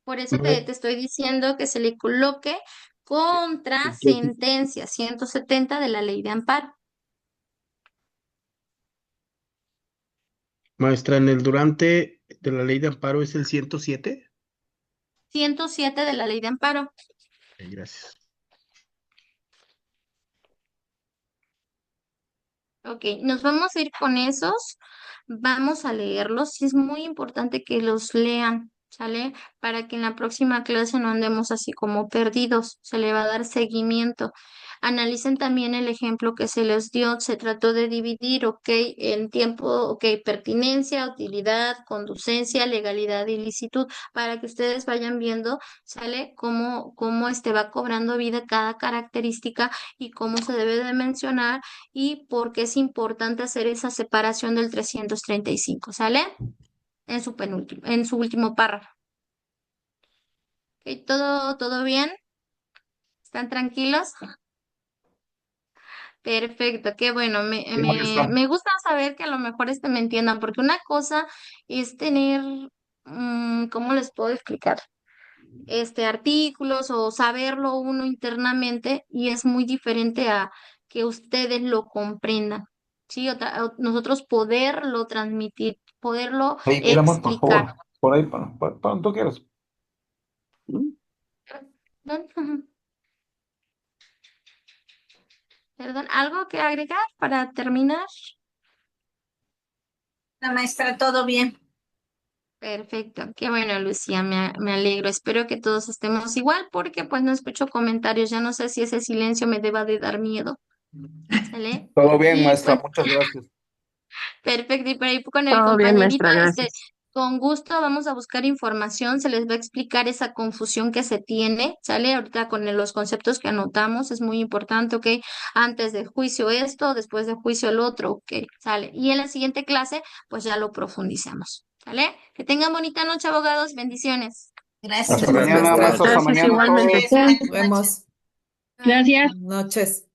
Por eso te estoy diciendo que se le coloque contra sentencia 170 de la ley de amparo. Maestra, en el durante de la ley de amparo es el 107. 107 de la ley de amparo. Gracias. Ok, nos vamos a ir con esos. Vamos a leerlos. Y es muy importante que los lean, ¿sale? Para que en la próxima clase no andemos así como perdidos. Se le va a dar seguimiento. Analicen también el ejemplo que se les dio. Se trató de dividir, ok, en tiempo, ok, pertinencia, utilidad, conducencia, legalidad y licitud, para que ustedes vayan viendo, ¿sale? Cómo va cobrando vida cada característica y cómo se debe de mencionar y por qué es importante hacer esa separación del 335, ¿sale? En su último párrafo. Ok, ¿todo bien? ¿Están tranquilos? Perfecto, qué bueno. Me gusta saber que a lo mejor me entiendan, porque una cosa es tener, ¿cómo les puedo explicar? Artículos o saberlo uno internamente y es muy diferente a que ustedes lo comprendan, ¿sí? Nosotros poderlo transmitir, poderlo Ahí, mira, amor, por explicar. favor. Por ahí, para donde tú quieras. Perdón, perdón, ¿algo que agregar para terminar? La maestra, todo bien. Perfecto, qué bueno, Lucía, me alegro. Espero que todos estemos igual porque pues no escucho comentarios, ya no sé si ese silencio me deba de dar miedo, ¿sale? Todo bien, Y maestra, pues muchas gracias. perfecto, y por ahí con el Todo bien, compañerito, maestra, gracias. con gusto vamos a buscar información, se les va a explicar esa confusión que se tiene, ¿sale? Ahorita con los conceptos que anotamos, es muy importante, ¿ok? Antes del juicio esto, después del juicio el otro, ¿ok? ¿Sale? Y en la siguiente clase, pues ya lo profundizamos, ¿sale? Que tengan bonita noche, abogados, bendiciones. Gracias. Hasta mañana, Maestra, maestra, hasta gracias mañana a igualmente. todos. Nos vemos. Gracias. Noches.